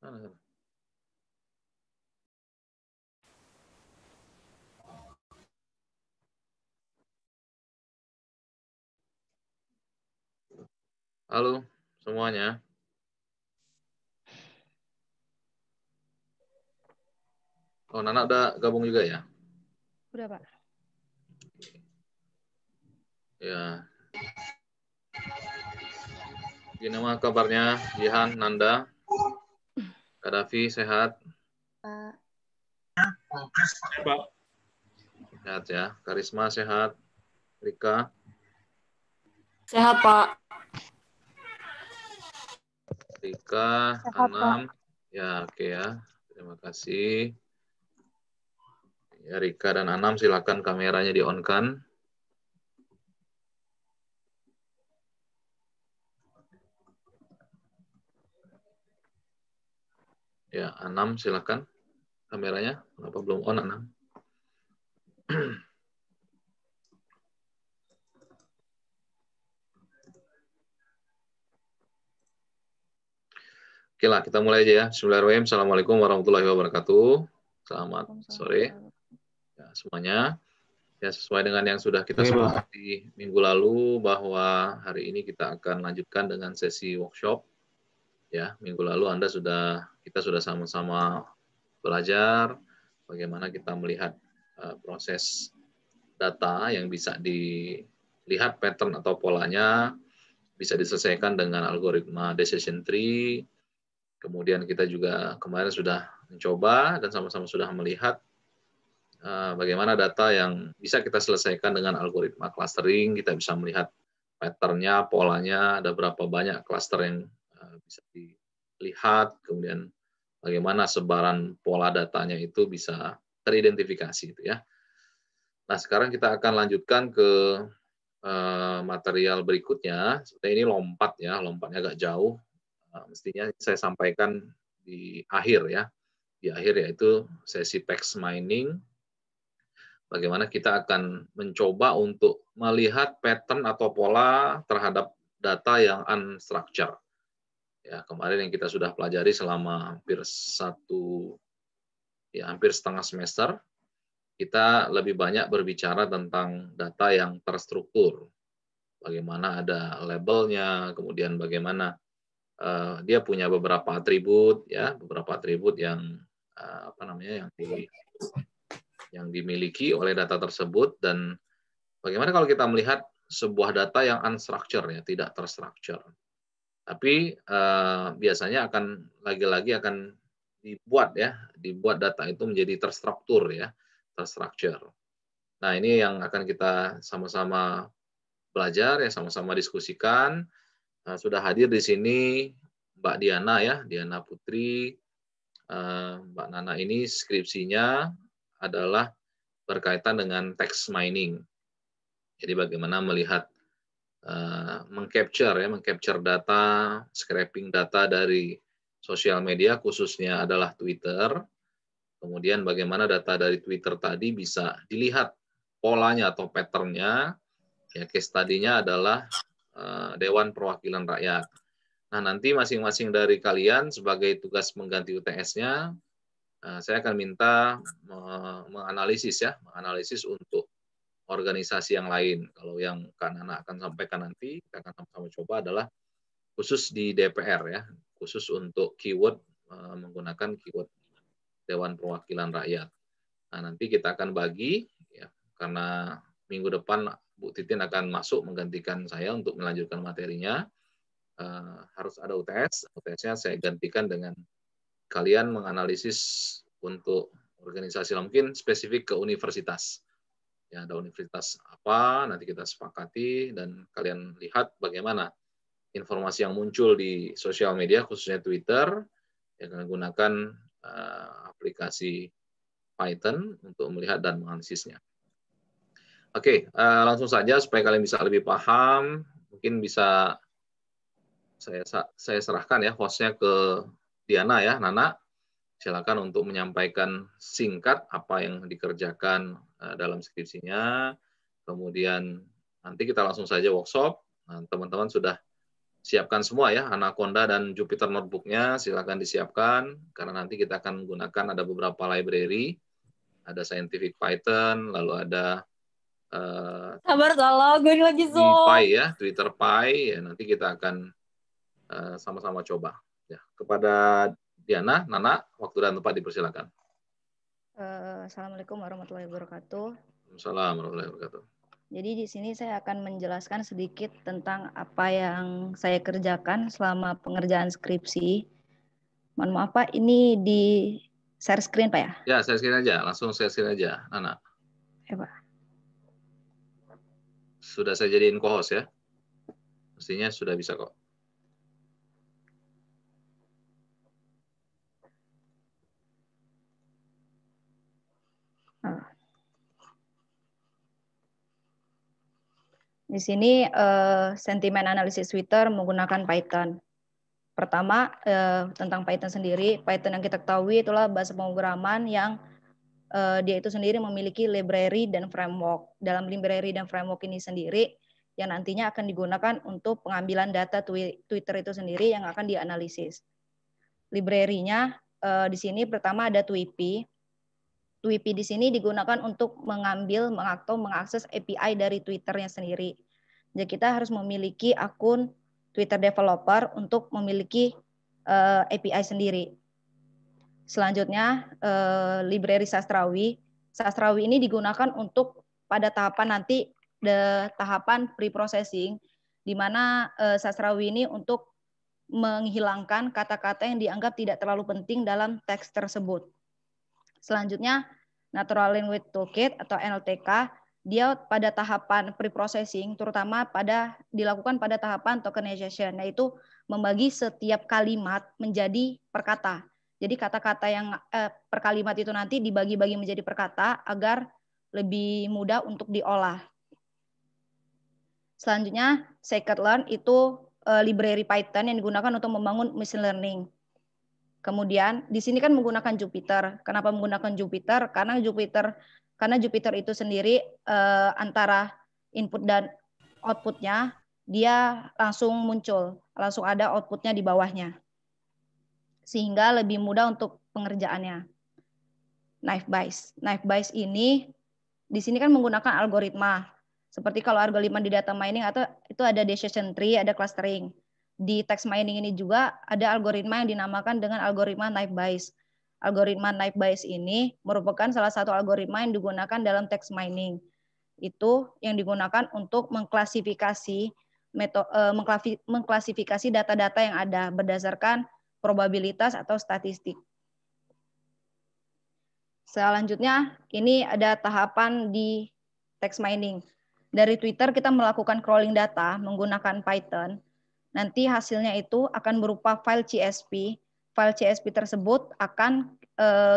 Halo semuanya. Oh, Nana udah gabung juga ya? Udah, Pak. Ya. Gimana kabarnya, Jihan, Nanda? Kadafi, sehat? Pak. Pak. Sehat ya. Karisma, sehat? Rika? Sehat, Pak. Rika, Sehat, Anam? Ya, oke ya. Terima kasih. Ya, Rika dan Anam, silakan kameranya di-on-kan. Ya, Anam, silakan kameranya. Kenapa belum on, Anam? Oke lah, kita mulai aja ya. Bismillahirrahmanirrahim. Assalamualaikum warahmatullahi wabarakatuh. Selamat sore ya, semuanya. Ya, sesuai dengan yang sudah kita sepakati minggu lalu bahwa hari ini kita akan lanjutkan dengan sesi workshop. Ya, minggu lalu kita sudah sama-sama belajar bagaimana kita melihat proses data yang bisa dilihat pattern atau polanya, bisa diselesaikan dengan algoritma decision tree. Kemudian kita juga kemarin sudah mencoba dan sama-sama sudah melihat bagaimana data yang bisa kita selesaikan dengan algoritma clustering. Kita bisa melihat pattern-nya, polanya, ada berapa banyak cluster yang bisa dilihat, kemudian bagaimana sebaran pola datanya itu bisa teridentifikasi gitu ya. Nah, sekarang kita akan lanjutkan ke material berikutnya. Seperti ini lompat ya, lompatnya agak jauh. Mestinya saya sampaikan di akhir ya. Di akhir yaitu sesi text mining. Bagaimana kita akan mencoba untuk melihat pattern atau pola terhadap data yang unstructured. Ya, kemarin yang kita sudah pelajari selama hampir hampir setengah semester, kita lebih banyak berbicara tentang data yang terstruktur. Bagaimana ada labelnya, kemudian bagaimana dia punya beberapa atribut, ya, beberapa atribut yang yang dimiliki oleh data tersebut, dan bagaimana kalau kita melihat sebuah data yang unstructured, ya, tidak terstruktur. Tapi biasanya akan lagi-lagi akan dibuat data itu menjadi terstruktur ya, terstruktur. Nah, ini yang akan kita sama-sama belajar ya, sama-sama diskusikan. Sudah hadir di sini Mbak Diana ya, Diana Putri. Mbak Nana ini skripsinya adalah berkaitan dengan text mining. Jadi bagaimana melihat mengcapture data, scraping data dari sosial media, khususnya adalah Twitter. Kemudian bagaimana data dari Twitter tadi bisa dilihat polanya atau pattern-nya. Ya, case study-nya adalah Dewan Perwakilan Rakyat. Nah, nanti masing-masing dari kalian sebagai tugas mengganti UTS-nya, saya akan minta menganalisis untuk organisasi yang lain. Kalau yang Kak Nana akan sampaikan nanti, kita akan sama-sama coba adalah khusus di DPR ya, khusus untuk keyword menggunakan keyword Dewan Perwakilan Rakyat. Nah, nanti kita akan bagi ya, karena minggu depan Bu Titin akan masuk menggantikan saya untuk melanjutkan materinya. Harus ada UTS. UTS-nya saya gantikan dengan kalian menganalisis untuk organisasi, mungkin spesifik ke universitas. Ya, ada universitas apa, nanti kita sepakati dan kalian lihat bagaimana informasi yang muncul di sosial media, khususnya Twitter, yang menggunakan aplikasi Python untuk melihat dan menganalisisnya. Oke, langsung saja supaya kalian bisa lebih paham, mungkin bisa saya serahkan ya hostnya ke Diana ya, Nana. Silakan untuk menyampaikan singkat apa yang dikerjakan dalam skripsinya. Kemudian nanti kita langsung saja workshop. Nah, teman-teman sudah siapkan semua ya, Anaconda dan Jupyter Notebook-nya silakan disiapkan, karena nanti kita akan menggunakan ada beberapa library, ada Scientific Python, lalu ada Sabar salah, gue lagi Py ya, Twitter Py, ya, nanti kita akan sama-sama coba. Ya, kepada Diana, Nana, waktu dan tempat dipersilakan. Assalamualaikum warahmatullahi wabarakatuh. Assalamualaikum warahmatullahi wabarakatuh. Jadi di sini saya akan menjelaskan sedikit tentang apa yang saya kerjakan selama pengerjaan skripsi. Mohon maaf Pak, ini di share screen Pak ya? Ya, share screen aja, langsung share screen aja, Nana. Ya Pak. Sudah saya jadiin co-host ya. Mestinya sudah bisa kok. Di sini sentimen analisis Twitter menggunakan Python. Pertama, tentang Python sendiri. Python yang kita ketahui itulah bahasa pemrograman yang dia itu sendiri memiliki library dan framework. Dalam library dan framework ini sendiri, yang nantinya akan digunakan untuk pengambilan data Twitter itu sendiri yang akan dianalisis. Library-nya di sini pertama ada Tweepy. Tweepy di sini digunakan untuk mengambil atau mengakses API dari Twitter-nya sendiri. Jadi kita harus memiliki akun Twitter developer untuk memiliki API sendiri. Selanjutnya library Sastrawi. Sastrawi ini digunakan untuk pada tahapan nanti tahapan pre-processing, di mana Sastrawi ini untuk menghilangkan kata-kata yang dianggap tidak terlalu penting dalam teks tersebut. Selanjutnya, Natural Language Toolkit atau NLTK, dia pada tahapan pre-processing, terutama dilakukan pada tahapan tokenization, yaitu membagi setiap kalimat menjadi perkata. Jadi kata-kata yang per kalimat itu nanti dibagi-bagi menjadi perkata agar lebih mudah untuk diolah. Selanjutnya, scikit-learn itu library Python yang digunakan untuk membangun machine learning. Kemudian di sini kan menggunakan Jupyter. Kenapa menggunakan Jupyter? Karena Jupyter itu sendiri antara input dan outputnya dia langsung muncul, langsung ada outputnya di bawahnya, sehingga lebih mudah untuk pengerjaannya. Naive Bayes ini di sini kan menggunakan algoritma. Seperti kalau algoritma di data mining atau itu ada decision tree, ada clustering. Di text mining ini juga ada algoritma yang dinamakan dengan algoritma Naive Bayes. Algoritma Naive Bayes ini merupakan salah satu algoritma yang digunakan dalam text mining. Itu yang digunakan untuk mengklasifikasi data-data yang ada berdasarkan probabilitas atau statistik. Selanjutnya, ini ada tahapan di text mining. Dari Twitter kita melakukan crawling data menggunakan Python. Nanti hasilnya itu akan berupa file CSV. File CSV tersebut akan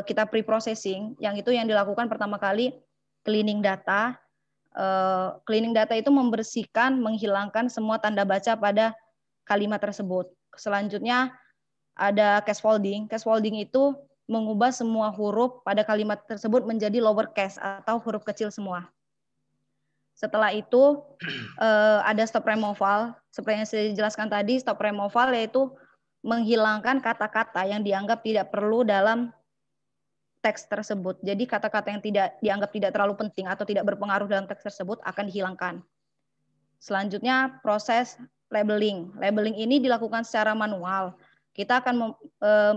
kita pre-processing, yang itu yang dilakukan pertama kali cleaning data. Cleaning data itu membersihkan, menghilangkan semua tanda baca pada kalimat tersebut. Selanjutnya ada cascading. Cascading itu mengubah semua huruf pada kalimat tersebut menjadi lowercase atau huruf kecil semua. Setelah itu ada stop removal. Seperti yang saya jelaskan tadi, stop removal yaitu menghilangkan kata-kata yang dianggap tidak perlu dalam teks tersebut. Jadi kata-kata yang tidak dianggap tidak terlalu penting atau tidak berpengaruh dalam teks tersebut akan dihilangkan. Selanjutnya proses labeling. Labeling ini dilakukan secara manual. Kita akan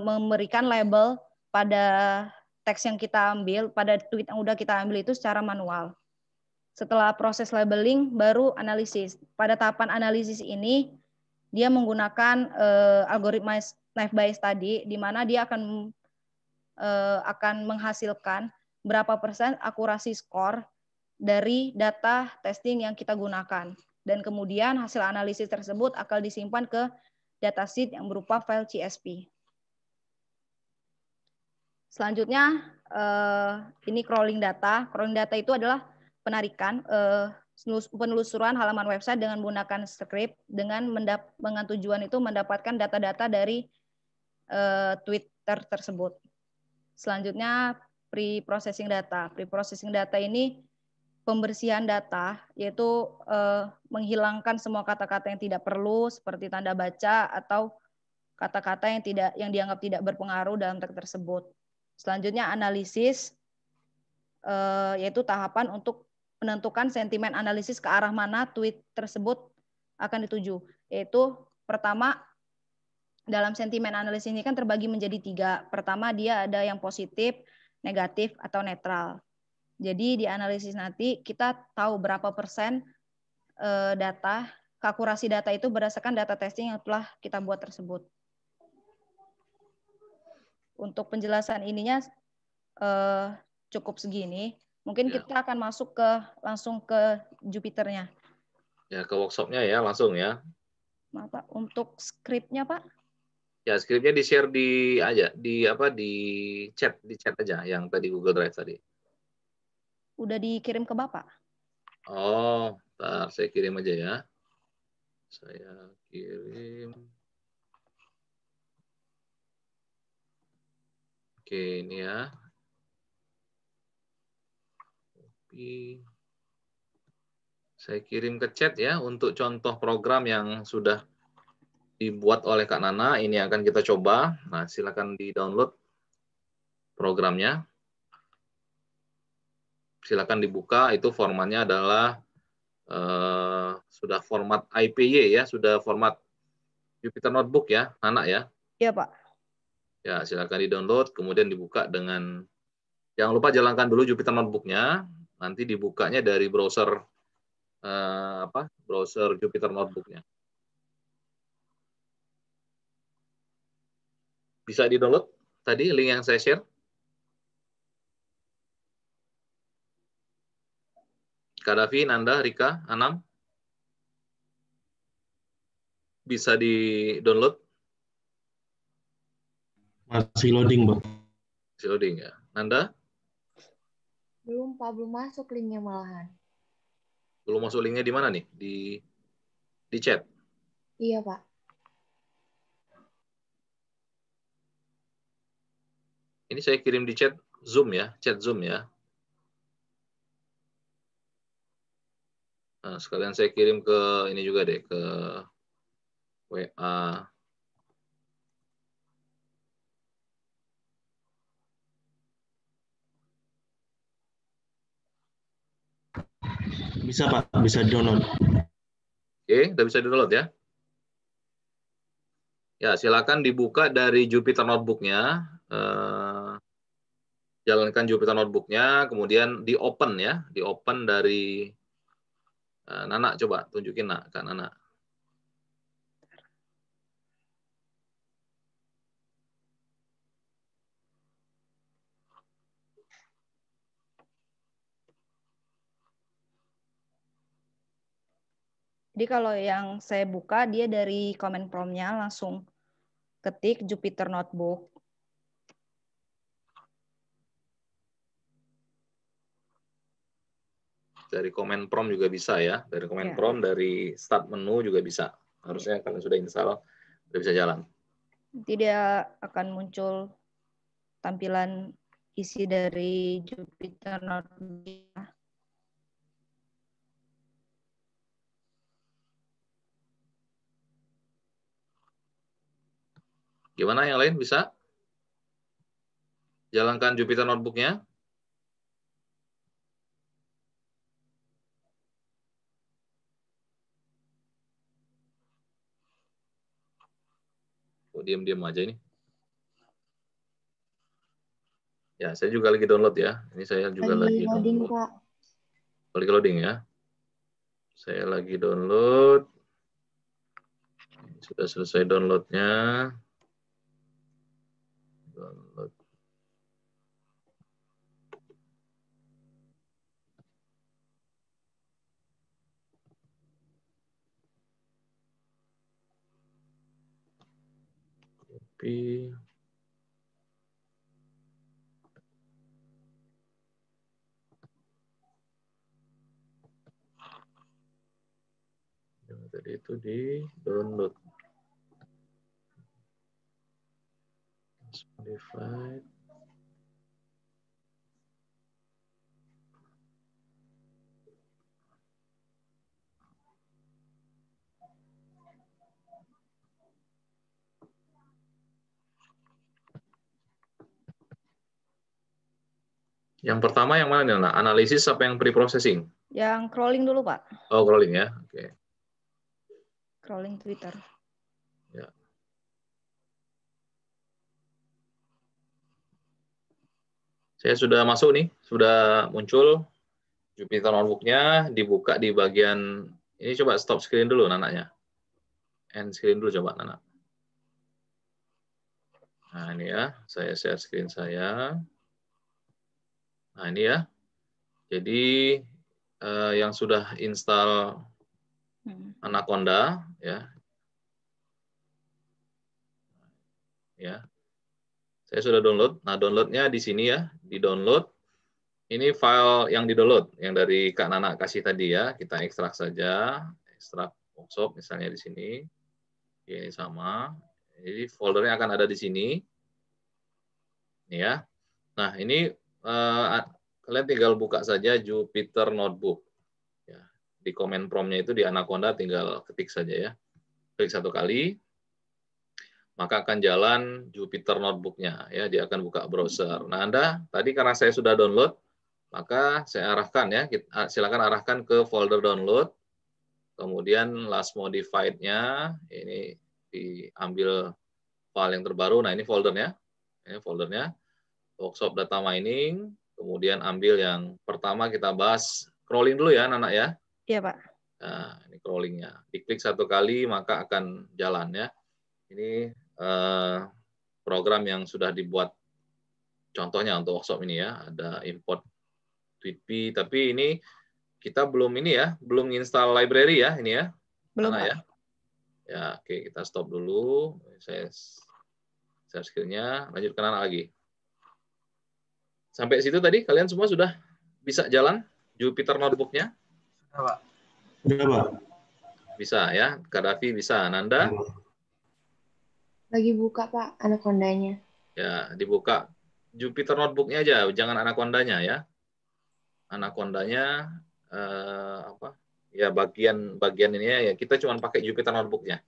memberikan label pada teks yang kita ambil, pada tweet yang udah kita ambil itu secara manual. Setelah proses labeling, baru analisis. Pada tahapan analisis ini, dia menggunakan algoritma Naive Bayes tadi, di mana dia akan menghasilkan berapa persen akurasi skor dari data testing yang kita gunakan. Dan kemudian hasil analisis tersebut akan disimpan ke datasheet yang berupa file CSV. Selanjutnya, ini crawling data. Crawling data itu adalah penarikan penelusuran halaman website dengan menggunakan script dengan tujuan itu mendapatkan data-data dari Twitter tersebut. Selanjutnya pre-processing data. Pre-processing data ini pembersihan data, yaitu menghilangkan semua kata-kata yang tidak perlu seperti tanda baca atau kata-kata yang dianggap tidak berpengaruh dalam teks tersebut. Selanjutnya analisis, yaitu tahapan untuk menentukan sentimen analisis ke arah mana tweet tersebut akan dituju. Yaitu pertama, dalam sentimen analisis ini kan terbagi menjadi 3. Pertama, dia ada yang positif, negatif, atau netral. Jadi di analisis nanti kita tahu berapa persen data, keakurasi data itu berdasarkan data testing yang telah kita buat tersebut. Untuk penjelasan ininya cukup segini. Mungkin kita akan masuk langsung ke Jupiternya. Ya, ke workshopnya ya, langsung ya. Maaf Pak, untuk skripnya Pak? Ya, skripnya di-share di chat aja yang tadi Google Drive tadi. Udah dikirim ke Bapak? Oh, bentar, saya kirim aja ya. Saya kirim. Oke, ini ya. Copy. Saya kirim ke chat ya untuk contoh program yang sudah dibuat oleh Kak Nana. Ini akan kita coba. Nah, silakan di-download programnya. Silakan dibuka. Itu formatnya adalah sudah format IPY ya, sudah format Jupyter Notebook ya, Nana ya. Iya Pak. Ya, silakan di-download, kemudian dibuka dengan, jangan lupa jalankan dulu Jupyter Notebook-nya. Nanti dibukanya dari browser browser Jupyter Notebook-nya. Bisa di-download tadi link yang saya share. Kadafi, Nanda, Rika, Anam. Bisa di-download? Masih loading, Bang. Masih loading ya. Nanda? Belum, Pak. Belum masuk linknya malahan. Belum masuk linknya di mana nih? Di chat? Iya, Pak. Ini saya kirim di chat Zoom ya, chat Zoom ya. Nah, sekalian saya kirim ke ini juga deh, ke WA. Bisa, Pak. Bisa di-download. Oke, udah bisa di-download ya. Ya, silakan dibuka dari Jupyter Notebook-nya. Jalankan Jupyter Notebook-nya, kemudian di-open ya. Di-open dari Nana, coba tunjukin nak, Kak Nana. Jadi kalau yang saya buka, dia dari comment prompt-nya langsung ketik Jupyter Notebook. Dari comment prompt juga bisa ya. Dari comment prompt, dari start menu juga bisa. Harusnya kalian sudah install, sudah bisa jalan. Nanti dia akan muncul tampilan isi dari Jupyter Notebook. Gimana yang lain bisa? Jalankan Jupyter Notebook-nya. Oh, diam-diam aja ini. Ya, saya juga lagi download ya. Ini saya juga lagi loading, download. Pak. Lagi loading ya. Saya lagi download. Sudah selesai downloadnya. Download. Copy. Yang tadi itu di download. Modified. Yang pertama yang mana nih, Nana? Analisis apa yang pre-processing? Yang crawling dulu, Pak. Oh, crawling ya. Oke. Crawling Twitter. Ya. Saya sudah masuk nih, sudah muncul Jupyter Notebook-nya, dibuka di bagian ini. Coba stop screen dulu Nananya. End screen dulu coba Nana. Nah ini ya, saya share screen saya. Nah ini ya. Jadi yang sudah install Anaconda ya. Ya. Saya sudah download. Nah, downloadnya di sini ya, di-download. Ini file yang di-download, yang dari Kak Nana kasih tadi ya. Kita ekstrak saja, ekstrak workshop misalnya di sini. Ini sama. Jadi foldernya akan ada di sini. Ini ya. Nah, ini kalian tinggal buka saja Jupyter Notebook. Ya, di command prompt-nya itu di Anaconda tinggal ketik saja ya. Klik satu kali, maka akan jalan Jupyter Notebook-nya ya, dia akan buka browser. Nah, Anda tadi karena saya sudah download, maka saya arahkan ya, silakan arahkan ke folder download. Kemudian last modified-nya ini diambil file yang terbaru. Nah, ini foldernya. Ini foldernya. Workshop data mining, kemudian ambil yang pertama kita bahas crawling dulu ya, Nana ya. Iya, Pak. Nah, ini crawlingnya. Diklik satu kali maka akan jalan ya. Ini program yang sudah dibuat contohnya untuk workshop ini ya. Ada import tweetbee, tapi ini kita belum ini ya, belum install library ya ini ya. Belum, Nana Pak. ya. Ya, oke, kita stop dulu. Saya share screen-nya, lanjut ke Nana lagi. Sampai situ tadi kalian semua sudah bisa jalan Jupyter Notebook-nya? Sudah, Pak. Sudah, Pak. Bisa ya, Kadafi bisa. Nanda? Lagi buka, Pak, Anaconda-nya. Ya, dibuka Jupyter Notebook-nya aja, jangan Anaconda-nya ya. Anaconda-nya apa? Ya bagian ini ya, kita cuma pakai Jupyter Notebook-nya.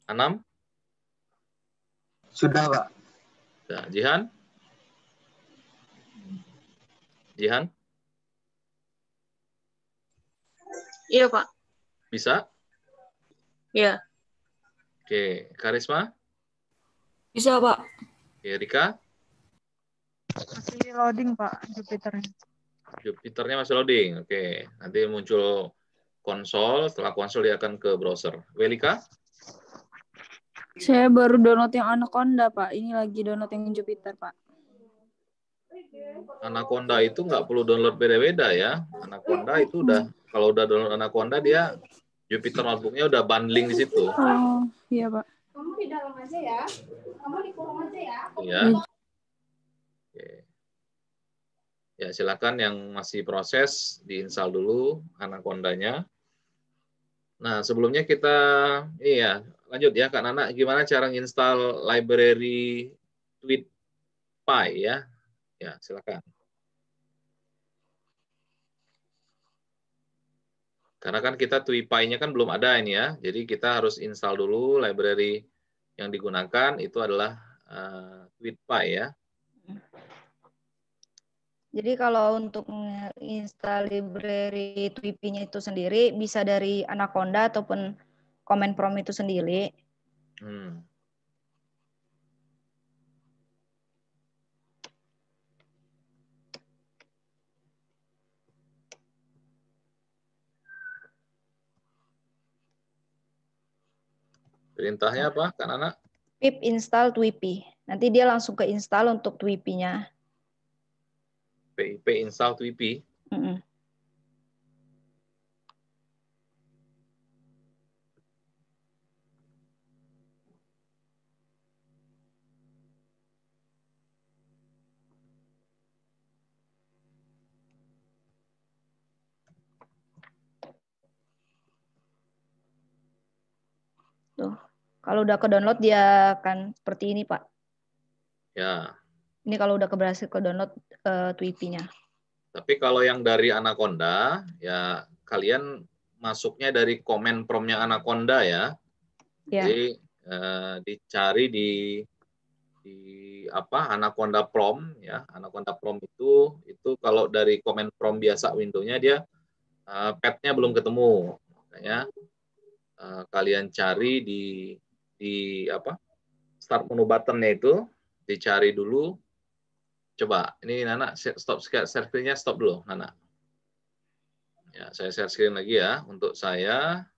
Anam? Sudah, Pak. Nah, Jihan? Jihan? Iya, Pak. Bisa? Iya. Oke, Karisma? Bisa, Pak. Oke, Rika? Masih loading, Pak, Jupyter-nya. Jupyter-nya masih loading. Oke, nanti muncul konsol, setelah konsol dia akan ke browser. Welika? Saya baru download yang Anaconda, Pak. Ini lagi download yang Jupyter, Pak. Anaconda itu nggak perlu download beda-beda ya. Anaconda itu udah, kalau udah download Anaconda dia Jupyter Notebook-nya udah bundling di situ. Oh, iya, Pak. Kamu di dalam aja ya. Kamu di kurung aja ya. Ya. Oke. Ya, silakan yang masih proses diinstal dulu Anaconda-nya. Nah, sebelumnya kita lanjut ya Kak Nana, gimana cara nginstal library TweetPy ya? Ya, silakan. Karena kan kita TweetPy-nya kan belum ada ini ya, jadi kita harus install dulu library yang digunakan itu adalah TweetPy ya. Jadi kalau untuk install library TweetPy-nya itu sendiri bisa dari Anaconda ataupun command prompt itu sendiri. Perintahnya apa, Kak Nana? Pip install tweetpy. Nanti dia langsung ke install untuk tweetpy-nya. pip install tweetpy. Tuh. Kalau udah ke-download dia akan seperti ini, Pak. Ya. Ini kalau udah berhasil ke-download tweetpy-nya. Tapi kalau yang dari Anaconda, ya kalian masuknya dari command prompt-nya Anaconda ya. Ya. Jadi dicari di Anaconda Prom ya. Anaconda Prom itu kalau dari command prompt biasa Windows-nya dia path-nya belum ketemu. Makanya kalian cari di start menu button-nya itu dicari dulu. Coba ini Nana stop share screen-nya, stop dulu Nana. Ya, saya share screen lagi ya untuk saya.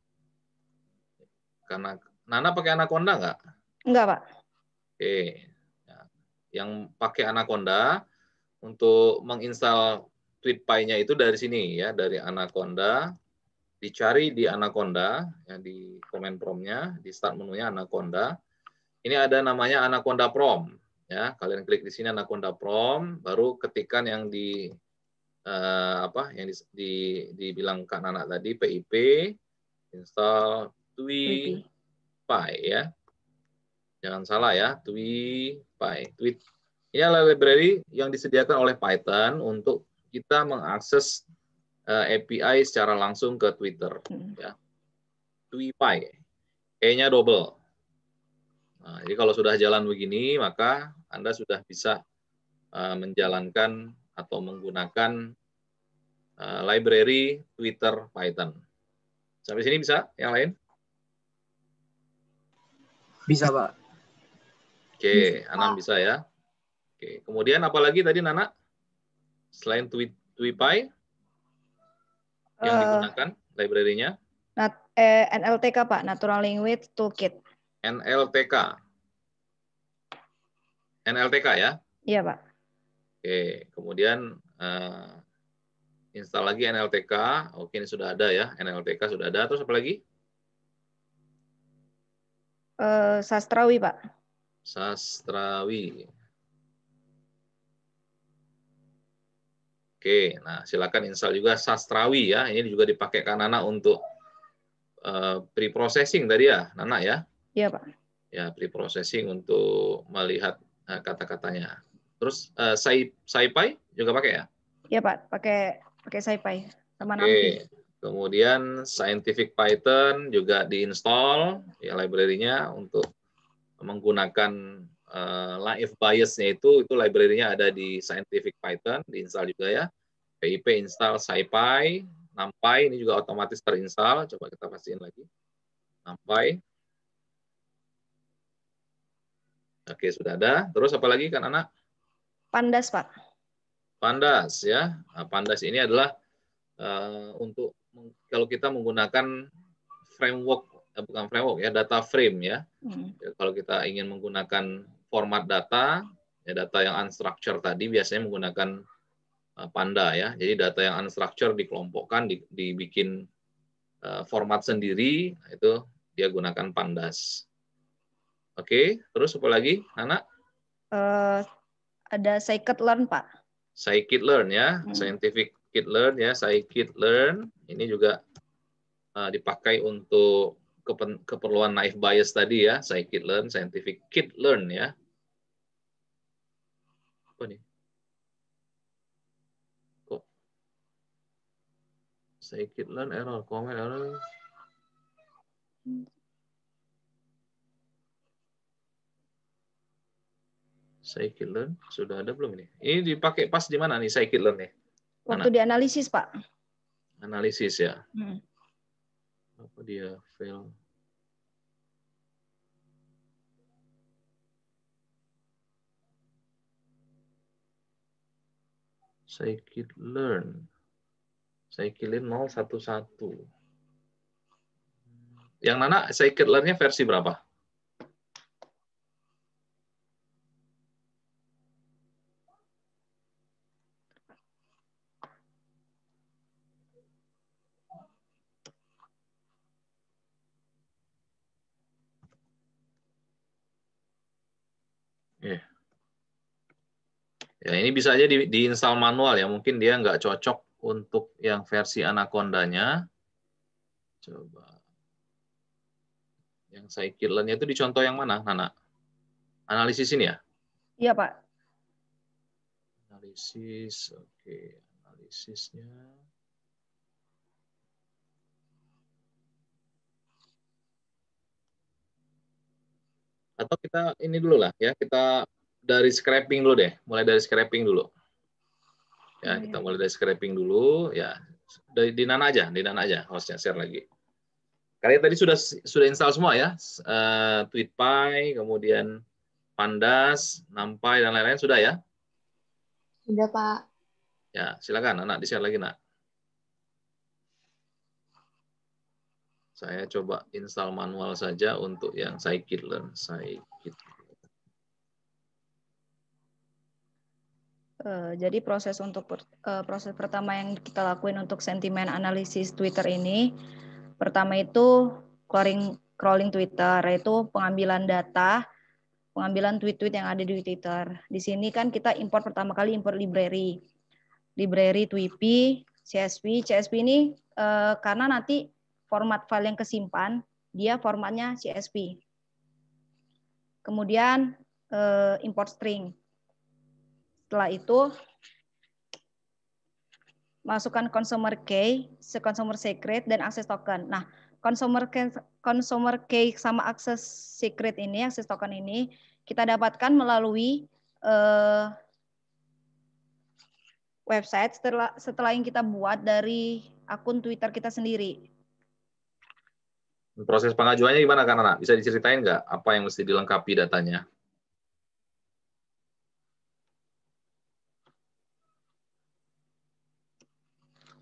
Karena Nana pakai Anaconda nggak? Enggak, Pak. Oke. Ya. Yang pakai Anaconda untuk menginstal TweetPy-nya itu dari sini ya, dari Anaconda. Dicari di Anaconda, ya, di command prompt-nya, di start menunya Anaconda. Ini ada namanya Anaconda Prom. Ya, kalian klik di sini Anaconda Prom, baru ketikkan yang dibilang Kak Nana tadi, PIP, install TweetPy ya. Jangan salah ya, TweetPy. Ini adalah library yang disediakan oleh Python untuk kita mengakses API secara langsung ke Twitter. Ya. TweetPy, E-nya double. Nah, jadi kalau sudah jalan begini, maka Anda sudah bisa menjalankan atau menggunakan library Twitter Python. Sampai sini bisa? Yang lain? Bisa, Pak. Oke, Anam bisa ya. Oke, kemudian apa lagi tadi Nana? Selain TweetPy yang digunakan library-nya? NLTK, Pak, Natural Language Toolkit. NLTK ya? Iya, Pak. Oke, kemudian install lagi NLTK. Oke, ini sudah ada ya. NLTK sudah ada. Terus apa lagi? Sastrawi, Pak. Sastrawi. Oke, nah silakan install juga Sastrawi ya. Ini juga dipakai Kak Nana untuk pre-processing tadi ya, Nana ya? Iya, Pak. Ya, pre-processing untuk melihat kata-katanya. Terus SciPy juga pakai ya? Iya, Pak. Pakai SciPy sama Oke. NumPy. Kemudian Scientific Python juga diinstal ya library-nya untuk menggunakan live bias-nya itu library-nya ada di Scientific Python, diinstal juga ya. PIP install SciPy, NumPy ini juga otomatis terinstall. Coba kita pastiin lagi. NumPy. Oke, sudah ada. Terus apa lagi kan anak? Pandas, Pak. Pandas ya. Nah, Pandas ini adalah untuk kalau kita menggunakan framework, bukan framework ya, data frame ya. Kalau kita ingin menggunakan format data, ya data yang unstructured tadi biasanya menggunakan Panda ya. Jadi data yang unstructured dikelompokkan, dibikin format sendiri, itu dia gunakan Pandas. Oke, terus apa lagi, Nana? Ada scikit-learn, Pak. Scikit-learn ya, Scientific Scikit-learn ya, Scikit-learn ini juga dipakai untuk keperluan naive bias tadi ya, Scikit-learn, Scientific Scikit-learn ya. Apa nih? Kok Scikit-learn error, comment error. Scikit-learn sudah ada belum ini? Ini dipakai pas di mana nih Scikit-learn nih? Waktu dianalisis, Pak. Analisis ya. Apa dia fail? Scikit-learn. Scikit-learn 011. Yang Nana Scikit-learn-nya versi berapa? Ya, ini bisa aja diinstal manual ya. Mungkin dia nggak cocok untuk yang versi Anaconda-nya. Coba. Yang Scikit-learn-nya itu dicontoh yang mana, Nana? Analisis ini ya? Iya, Pak. Analisis, oke. Analisisnya. Atau kita ini dulu lah ya, kita dari scraping dulu deh. Mulai dari scraping dulu. Ya, kita mulai dari scraping dulu. Ya, di Nana aja, hostnya share lagi. Kalian tadi sudah install semua ya, TweetPy, kemudian Pandas, NumPy dan lain-lain sudah ya? Sudah, Pak. Ya, silakan anak di-share lagi, Nak. Saya coba install manual saja untuk yang scikit-learn. Jadi proses pertama yang kita lakuin untuk sentimen analisis Twitter ini, pertama itu crawling Twitter, yaitu pengambilan data, pengambilan tweet-tweet yang ada di Twitter. Di sini kan kita pertama kali import library Tweepy, CSV ini karena nanti format file yang kesimpan dia formatnya CSV. Kemudian import string. Setelah itu masukkan consumer key, consumer secret dan access token. Nah, consumer key sama access secret ini, access token ini kita dapatkan melalui website setelah yang kita buat dari akun Twitter kita sendiri. Proses pengajuannya gimana kan, Anak? Bisa diceritain nggak apa yang mesti dilengkapi datanya?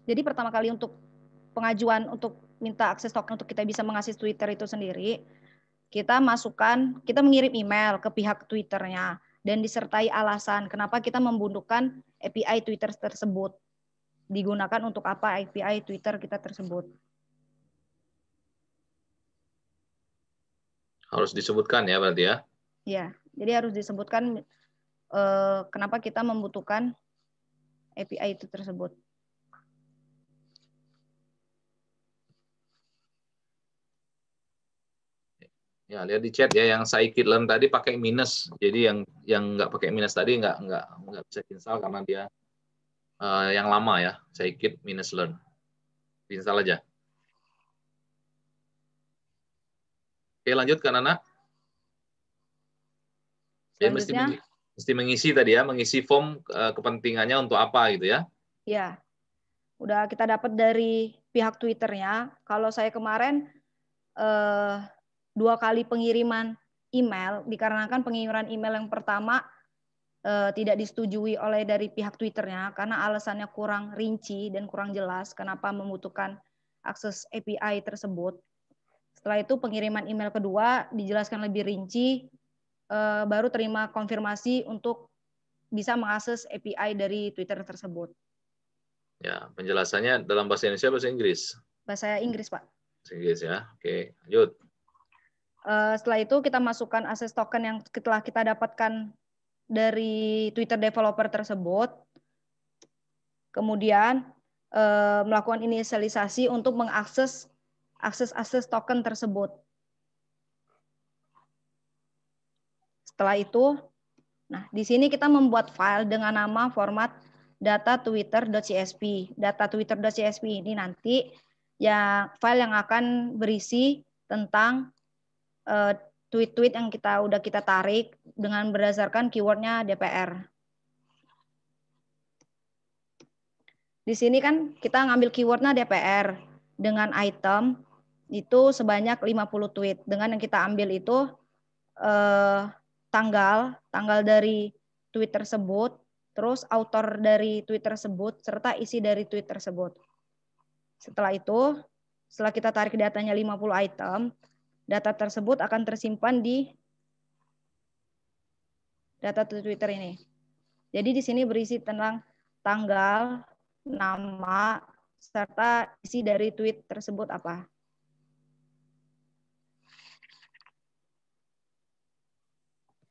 Jadi pertama kali untuk pengajuan untuk minta akses token untuk kita bisa mengakses Twitter itu sendiri, kita mengirim email ke pihak Twitternya dan disertai alasan kenapa kita membutuhkan API Twitter tersebut. Digunakan untuk apa API Twitter kita tersebut. Harus disebutkan ya berarti ya? Ya, jadi harus disebutkan kenapa kita membutuhkan API itu tersebut. Ya, lihat di chat ya, yang scikit-learn tadi pakai minus. Jadi yang nggak pakai minus tadi nggak bisa install karena dia yang lama ya, scikit-learn. Install aja. Oke, lanjut kan Anak? Dia mesti mengisi tadi ya, mengisi form kepentingannya untuk apa gitu ya? Ya, udah kita dapat dari pihak Twitternya. Kalau saya kemarin 2 kali pengiriman email, dikarenakan pengiriman email yang pertama tidak disetujui oleh dari pihak Twitternya karena alasannya kurang rinci dan kurang jelas kenapa membutuhkan akses API tersebut. Setelah itu pengiriman email kedua dijelaskan lebih rinci, baru terima konfirmasi untuk bisa mengakses API dari Twitter tersebut. Ya, penjelasannya dalam bahasa Indonesia, bahasa Inggris? Bahasa Inggris, Pak. Bahasa Inggris ya. Oke, lanjut. Setelah itu kita masukkan akses token yang telah kita dapatkan dari Twitter developer tersebut. Kemudian melakukan inisialisasi untuk mengakses akses token tersebut. Setelah itu, nah di sini kita membuat file dengan nama format data twitter.csv. Data twitter.csv ini nanti ya file yang akan berisi tentang tweet-tweet yang udah kita tarik dengan berdasarkan keywordnya DPR. Di sini kan kita ngambil keywordnya DPR dengan item itu sebanyak 50 tweet. Dengan yang kita ambil itu tanggal dari tweet tersebut, terus author dari tweet tersebut, serta isi dari tweet tersebut. Setelah itu, setelah kita tarik datanya 50 item, data tersebut akan tersimpan di data Twitter ini. Jadi di sini berisi tentang tanggal, nama, serta isi dari tweet tersebut apa.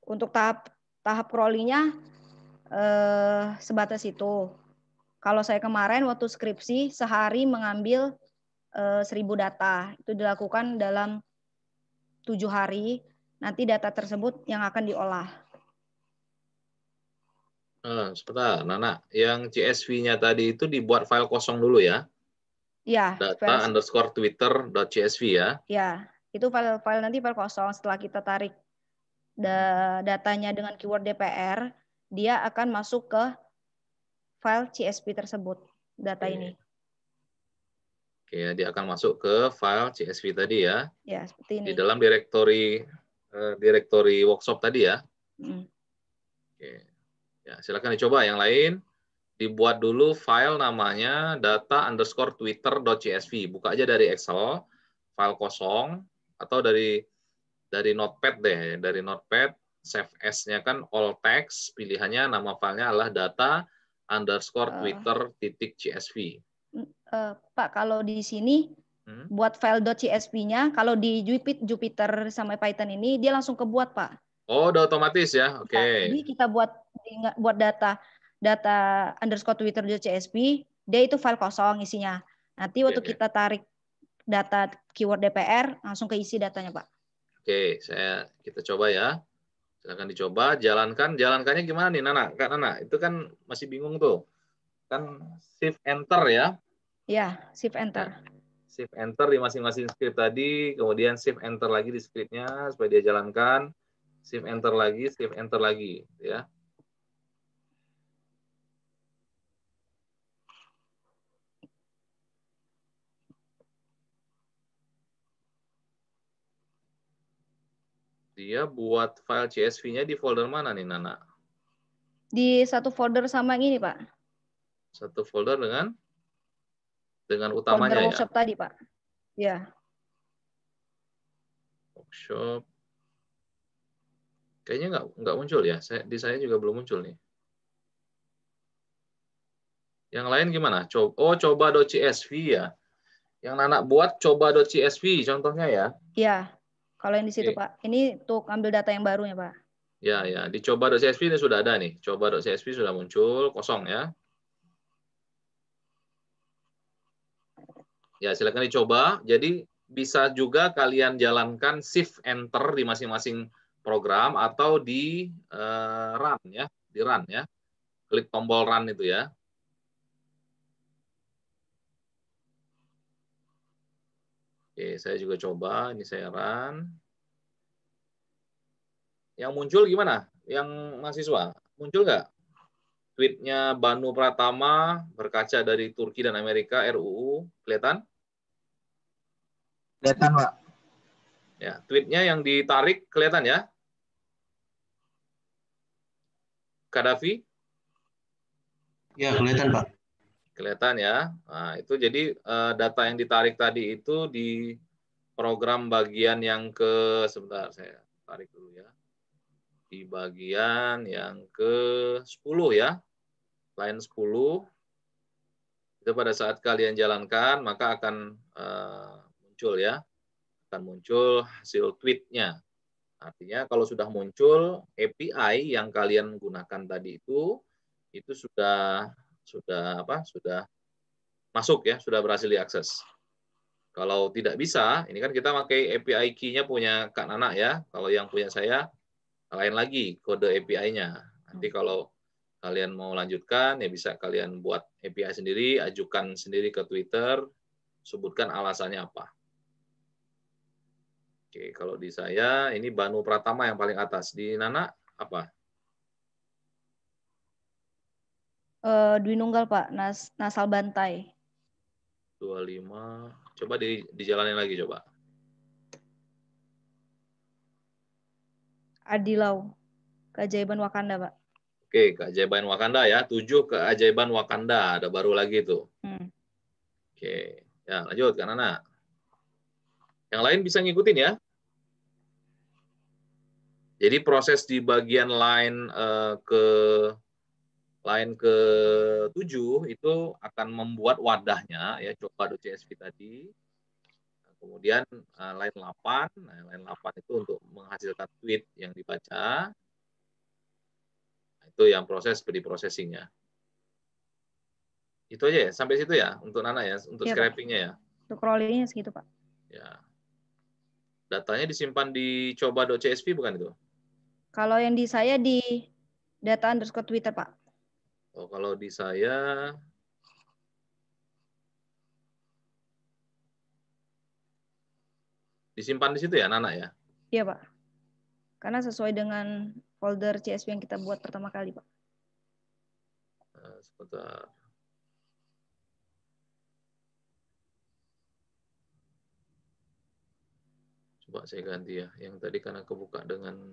Untuk tahap crawlingnya sebatas itu. Kalau saya kemarin waktu skripsi sehari mengambil 1000 data. Itu dilakukan dalam 7 hari, nanti data tersebut yang akan diolah. Sebentar, Nana. Yang CSV-nya tadi itu dibuat file kosong dulu ya? Ya. Data_twitter.csv ya? Ya, itu file nanti file kosong setelah kita tarik datanya dengan keyword DPR, dia akan masuk ke file CSV tersebut, data ini. Oke, dia akan masuk ke file CSV tadi ya. Ya, seperti ini. Di dalam direktori workshop tadi ya. Oke. Ya, silakan dicoba yang lain. Dibuat dulu file namanya data_twitter.csv. Buka aja dari Excel, file kosong, atau dari Notepad deh. Dari Notepad, save as-nya kan all text, pilihannya nama filenya adalah data_twitter.csv. Pak, kalau di sini buat file .csv-nya, kalau di Jupyter sama Python ini dia langsung kebuat, Pak. Oh, udah otomatis ya. Oke. Ya, jadi kita buat data_twitter.csv, dia itu file kosong isinya. Nanti waktu kita tarik data keyword DPR, langsung keisi datanya, Pak. Oke, kita coba ya. Silakan dicoba, jalankannya gimana nih, Nana? Kak Nana, itu kan masih bingung tuh. Kan shift enter ya. Ya, shift enter. Ya. Shift enter di masing-masing script tadi, kemudian shift enter lagi di scriptnya supaya dia jalankan. Shift enter lagi, ya. Dia buat file CSV-nya di folder mana nih, Nana? Di satu folder sama yang ini, Pak. Satu folder dengan utamanya folder ya? Workshop tadi, Pak. Ya. Workshop. Kayaknya nggak muncul ya. Di saya juga belum muncul nih. Yang lain gimana? Coba.csv ya. Yang Nana buat coba.csv contohnya ya. Iya. Kalau yang di situ, Pak. Ini untuk ambil data yang barunya, Pak. Ya, di coba.csv ini sudah ada nih. Coba.csv sudah muncul, kosong ya. Ya, silakan dicoba. Jadi bisa juga kalian jalankan shift enter di masing-masing program atau di run ya, Klik tombol run itu ya. Oke, saya juga coba, ini saya run. Yang muncul gimana? Yang mahasiswa, muncul nggak? Tweetnya Banu Pratama berkaca dari Turki dan Amerika RUU, kelihatan? Kelihatan, Pak. Ya, tweetnya yang ditarik kelihatan ya? Kadafi? Ya, kelihatan, Pak. Kelihatan ya. Nah, itu jadi data yang ditarik tadi itu di program bagian yang sebentar saya tarik dulu ya. Di bagian yang ke-10 ya. Line 10. Itu pada saat kalian jalankan maka akan muncul ya. Akan muncul hasil tweetnya. Artinya kalau sudah muncul API yang kalian gunakan tadi itu sudah masuk ya, sudah berhasil diakses. Kalau tidak bisa, ini kan kita pakai API key-nya punya Kak Nana ya. Kalau yang punya saya lain lagi kode API-nya. Nanti kalau kalian mau lanjutkan ya bisa kalian buat API sendiri, ajukan sendiri ke Twitter, sebutkan alasannya apa. Oke, kalau di saya ini Banu Pratama yang paling atas. Di Nana apa? Dwi Nunggal, Pak. Nasal Bantai. 25. Coba dijalanin lagi coba. Adilau. Keajaiban Wakanda, Pak. Oke, Keajaiban Wakanda ya. 7 Keajaiban Wakanda. Ada baru lagi tuh. Oke. Ya, lanjut, Kak Nana. Yang lain bisa ngikutin ya. Jadi proses di bagian line ke-7 itu akan membuat wadahnya ya, coba.csv tadi. Kemudian line 8, line 8 itu untuk menghasilkan tweet yang dibaca. Itu yang proses pre-processing-nya. Itu aja ya, sampai situ ya untuk Nana ya, untuk scraping-nya ya. Untuk crawling-nya segitu, Pak. Ya. Datanya disimpan di coba.csv bukan itu? Kalau yang di saya di data_twitter, Pak. Oh, kalau di saya disimpan di situ ya, Nana ya? Iya, Pak. Karena sesuai dengan folder CSV yang kita buat pertama kali, Pak. Sebentar. Coba saya ganti ya. Yang tadi karena kebuka dengan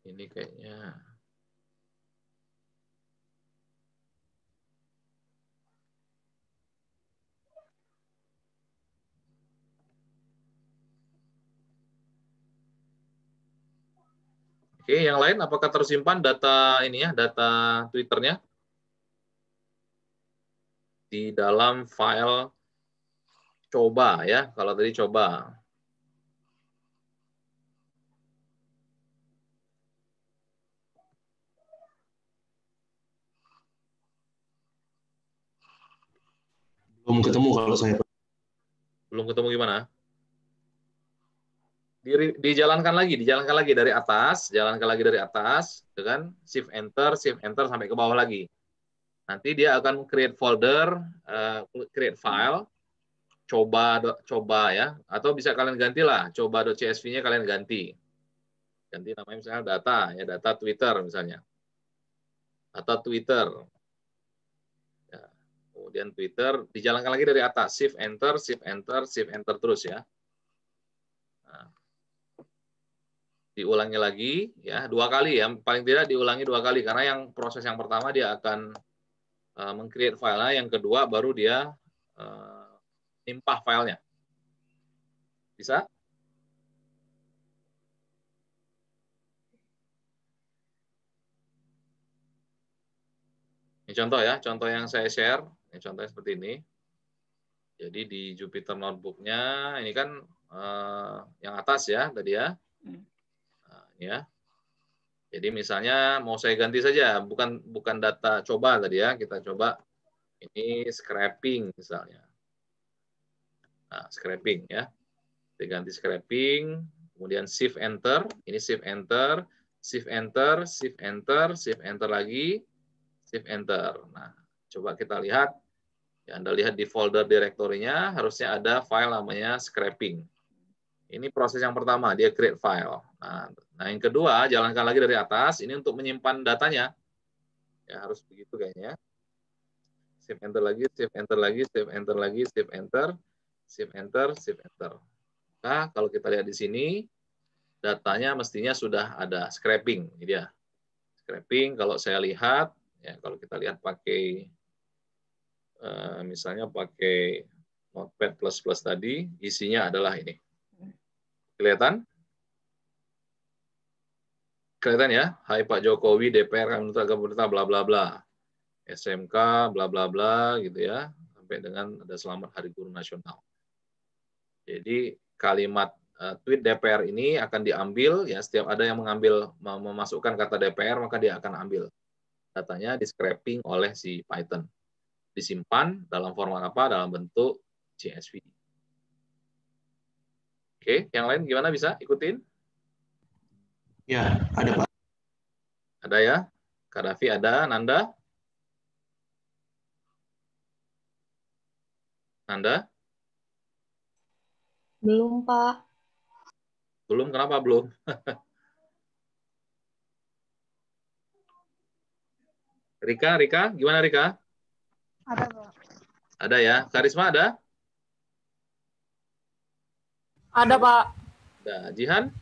ini kayaknya. Oke, yang lain apakah tersimpan data ini ya, data Twitternya di dalam file coba ya, kalau tadi coba. Belum ketemu kalau saya. Belum ketemu gimana? Dijalankan lagi dari atas, jalankan lagi dari atas, dengan shift enter sampai ke bawah lagi. Nanti dia akan create folder, create file, coba ya, atau bisa kalian gantilah, coba.csv-nya kalian ganti namanya misalnya data ya, data Twitter misalnya, data Twitter. Ya. Kemudian Twitter dijalankan lagi dari atas, shift enter terus ya. Nah, diulangi lagi ya 2 kali ya, paling tidak diulangi 2 kali karena yang proses yang pertama dia akan meng-create file-nya, yang kedua baru dia nimpah filenya. Bisa? Ini contoh ya, contoh yang saya share, ini contohnya seperti ini. Jadi di Jupyter Notebook-nya ini kan yang atas ya tadi ya. Nah, ya. Jadi misalnya mau saya ganti saja, bukan data coba tadi ya, kita coba ini scraping misalnya. Nah, scraping ya. Kita ganti scraping, kemudian shift enter, ini shift enter lagi, shift enter. Nah, coba kita lihat. Ya, Anda lihat di folder direktorinya harusnya ada file namanya scraping. Ini proses yang pertama, dia create file. Nah, yang kedua, jalankan lagi dari atas, ini untuk menyimpan datanya. Ya, harus begitu kayaknya. Shift enter lagi, shift enter lagi, shift enter lagi, shift enter, shift enter, shift enter. Nah, kalau kita lihat di sini, datanya mestinya sudah ada scraping. Ini dia. Scraping, kalau saya lihat, ya kalau kita lihat pakai, misalnya pakai Notepad++ tadi, isinya adalah ini. Kelihatan? Kelihatan ya? Hai Pak Jokowi, DPR kami minta pemerintah bla bla bla. SMK bla bla bla gitu ya. Sampai dengan ada Selamat Hari Guru Nasional. Jadi kalimat tweet DPR ini akan diambil ya, setiap ada yang memasukkan kata DPR maka dia akan ambil datanya, di scraping oleh si Python. Disimpan dalam format apa? Dalam bentuk CSV. Oke, yang lain gimana, bisa ikutin? Ya, ada Pak. Ada ya? Kak Davi ada, Nanda? Nanda? Belum, Pak. Belum, kenapa belum? Rika, gimana Rika? Ada, Pak. Ada ya? Karisma ada? Ada, Pak. Ada. Jihan?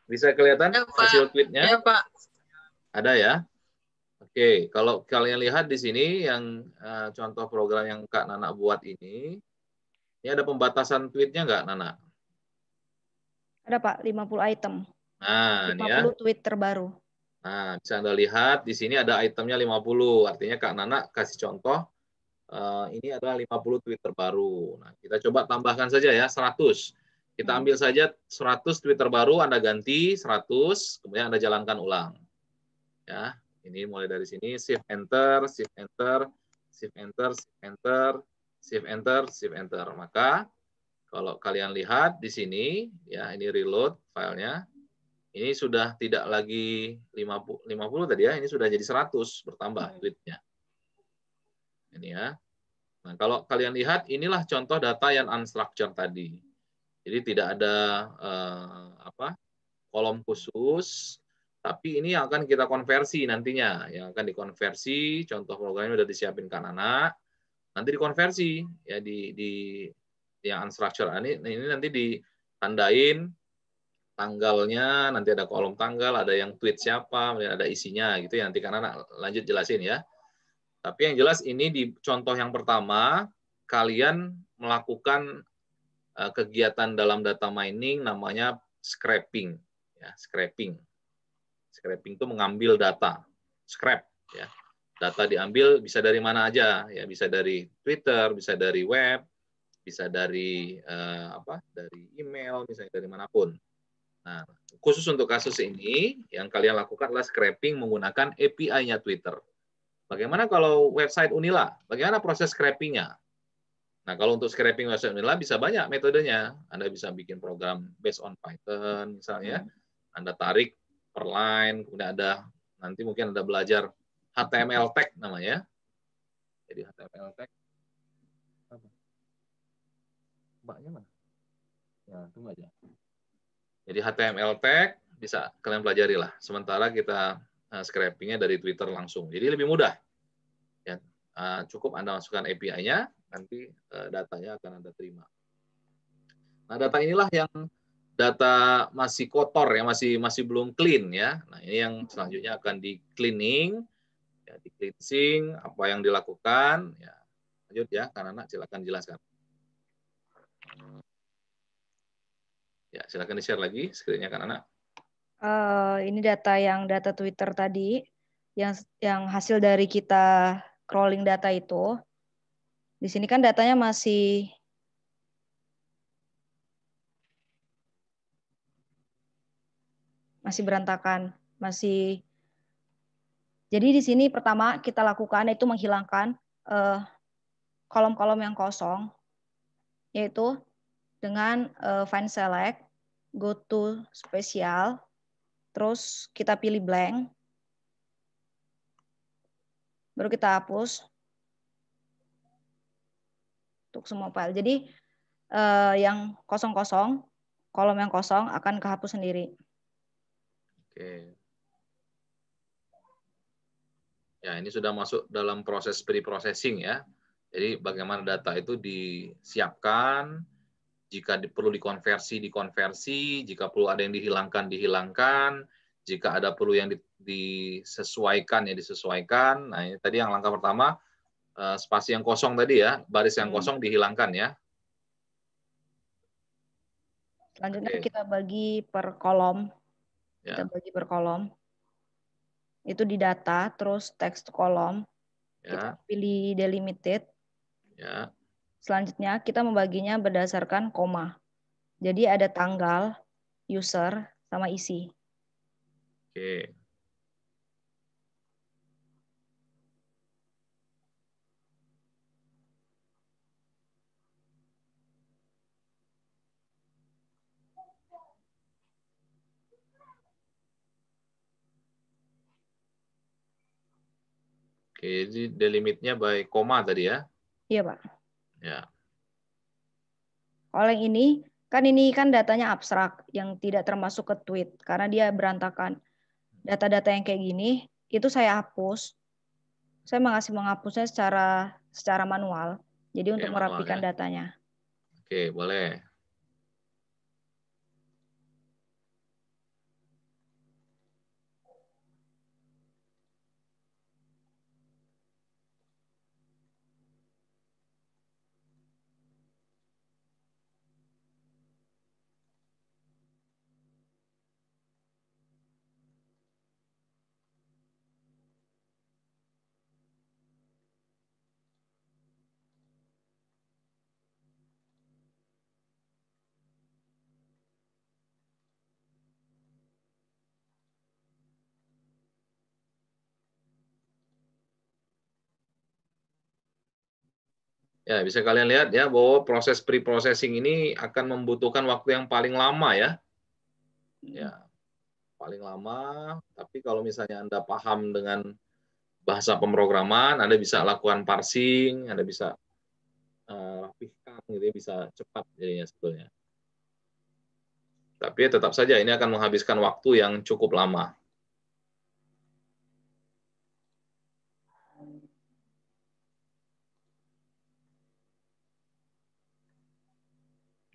Bisa kelihatan Ada, Pak. hasil tweetnya? Ya, Pak. Ada ya? Oke, kalau kalian lihat di sini yang contoh program yang Kak Nana buat ini ada pembatasan tweetnya nggak, Nana? Ada, Pak, 50 item. Nah, 50 ini ya. tweet terbaru. Nah, bisa Anda lihat di sini ada itemnya 50. Artinya Kak Nana kasih contoh, ini adalah 50 tweet terbaru. Nah, kita coba tambahkan saja ya, 100. Kita ambil saja 100 tweet terbaru, Anda ganti 100, kemudian Anda jalankan ulang. Ya, ini mulai dari sini, shift enter, shift enter, shift enter, shift enter, shift enter, shift enter. Maka kalau kalian lihat di sini, ya ini reload filenya, ini sudah tidak lagi 50 tadi ya, ini sudah jadi 100 bertambah tweetnya. Ini ya. Nah, kalau kalian lihat, inilah contoh data yang unstructured tadi. Jadi tidak ada kolom khusus, tapi ini yang akan kita konversi nantinya, yang akan dikonversi. Contoh programnya udah disiapin kan anak, nanti dikonversi ya di yang unstructured. Ini nanti ditandain tanggalnya, nanti ada kolom tanggal, ada yang tweet siapa, ada isinya gitu ya. Nanti kan anak lanjut jelasin ya. Tapi yang jelas ini di contoh yang pertama, kalian melakukan kegiatan dalam data mining namanya scraping. Ya, scraping. Scraping itu mengambil data, scrap. Ya. Data diambil bisa dari mana aja, ya bisa dari Twitter, bisa dari web, bisa dari dari email, misalnya dari manapun. Nah, khusus untuk kasus ini, yang kalian lakukan adalah scraping menggunakan API-nya Twitter. Bagaimana kalau website Unila? Bagaimana proses scraping-nya? Nah, kalau untuk scraping website Unila bisa banyak metodenya. Anda bisa bikin program based on Python, misalnya. Anda tarik per line, kemudian nanti mungkin Anda belajar HTML tag namanya. Jadi HTML tag. Apa? Mbaknya mana? Ya, tunggu aja. Jadi HTML tag bisa kalian pelajari lah. Sementara kita scraping-nya dari Twitter langsung. Jadi lebih mudah. Ya, cukup Anda masukkan API-nya, nanti datanya akan Anda terima. Nah, data inilah yang data masih kotor ya, masih belum clean ya. Nah, ini yang selanjutnya akan di cleaning, ya, di cleansing, apa yang dilakukan. Ya, lanjut ya, Kan Anak silakan jelaskan. Ya, silakan di-share lagi screen-nya Kan Anak. Ini data Twitter tadi, yang hasil dari kita crawling data itu. Di sini kan datanya masih berantakan, Jadi di sini pertama kita lakukan itu menghilangkan kolom-kolom yang kosong, yaitu dengan find select, go to spesial, terus kita pilih blank, baru kita hapus untuk semua file. Jadi yang kosong-kosong, kolom yang kosong akan kehapus sendiri. Oke. Ya, ini sudah masuk dalam proses pre-processing ya. Jadi bagaimana data itu disiapkan, jika perlu dikonversi, jika perlu ada yang dihilangkan, jika ada perlu yang disesuaikan, disesuaikan. Nah, ini tadi yang langkah pertama, spasi yang kosong tadi ya, baris yang kosong dihilangkan ya. Selanjutnya kita bagi per kolom. Ya. Kita bagi per kolom. Itu di data, terus text to kolom. Ya. Kita pilih delimited. Ya. Selanjutnya kita membaginya berdasarkan koma. Jadi ada tanggal, user, sama isi. Oke. Oke, jadi delimitnya by koma tadi ya? Iya, Pak. Ya. Kalau yang ini kan datanya abstrak, yang tidak termasuk ke tweet, karena dia berantakan. Data-data yang kayak gini, itu saya hapus. Saya menghapusnya secara manual. Jadi untuk merapikan datanya. Oke, boleh. Ya, bisa kalian lihat ya bahwa proses pre-processing ini akan membutuhkan waktu yang paling lama ya. Ya, paling lama. Tapi kalau misalnya Anda paham dengan bahasa pemrograman, Anda bisa lakukan parsing, Anda bisa rapihkan, gitu ya, bisa cepat jadinya sebetulnya. Tapi tetap saja ini akan menghabiskan waktu yang cukup lama.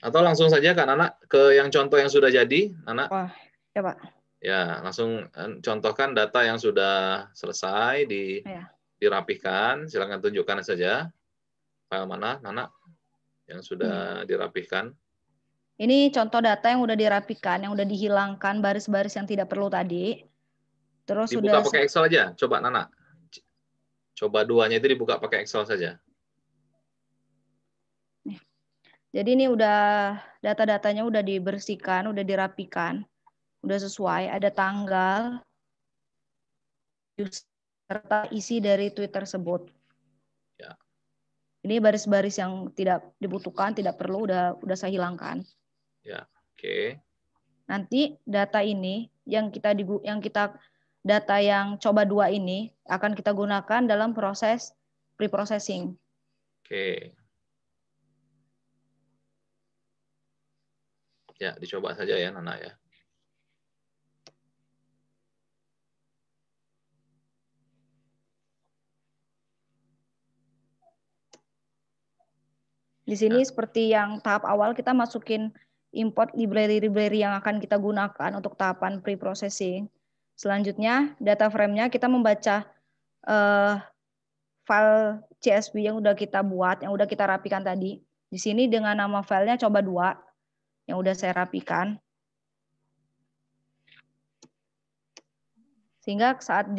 Atau langsung saja Kak Nana ke yang contoh yang sudah jadi, Nana. Wah, ya Pak. Ya, langsung contohkan data yang sudah selesai Ya. dirapihkan. Silakan tunjukkan saja. File mana, Nana, yang sudah dirapihkan. Ini contoh data yang udah dirapikan, yang udah dihilangkan baris-baris yang tidak perlu tadi. Terus Dibuka sudah pakai Excel aja, coba Nana. Coba duanya itu dibuka pakai Excel saja. Jadi ini udah data-datanya udah dibersihkan, udah dirapikan, udah sesuai. Ada tanggal, serta isi dari tweet tersebut. Ya. Ini baris-baris yang tidak dibutuhkan, tidak perlu, udah saya hilangkan. Ya, oke. Nanti data ini yang kita data yang coba 2 ini akan kita gunakan dalam proses pre-processing. Oke. Ya, dicoba saja ya, Nana ya. Di sini seperti yang tahap awal kita masukin import library yang akan kita gunakan untuk tahapan pre-processing. Selanjutnya, data frame-nya kita membaca file CSV yang udah kita buat, yang udah kita rapikan tadi. Di sini dengan nama filenya coba 2, yang udah saya rapikan. Sehingga saat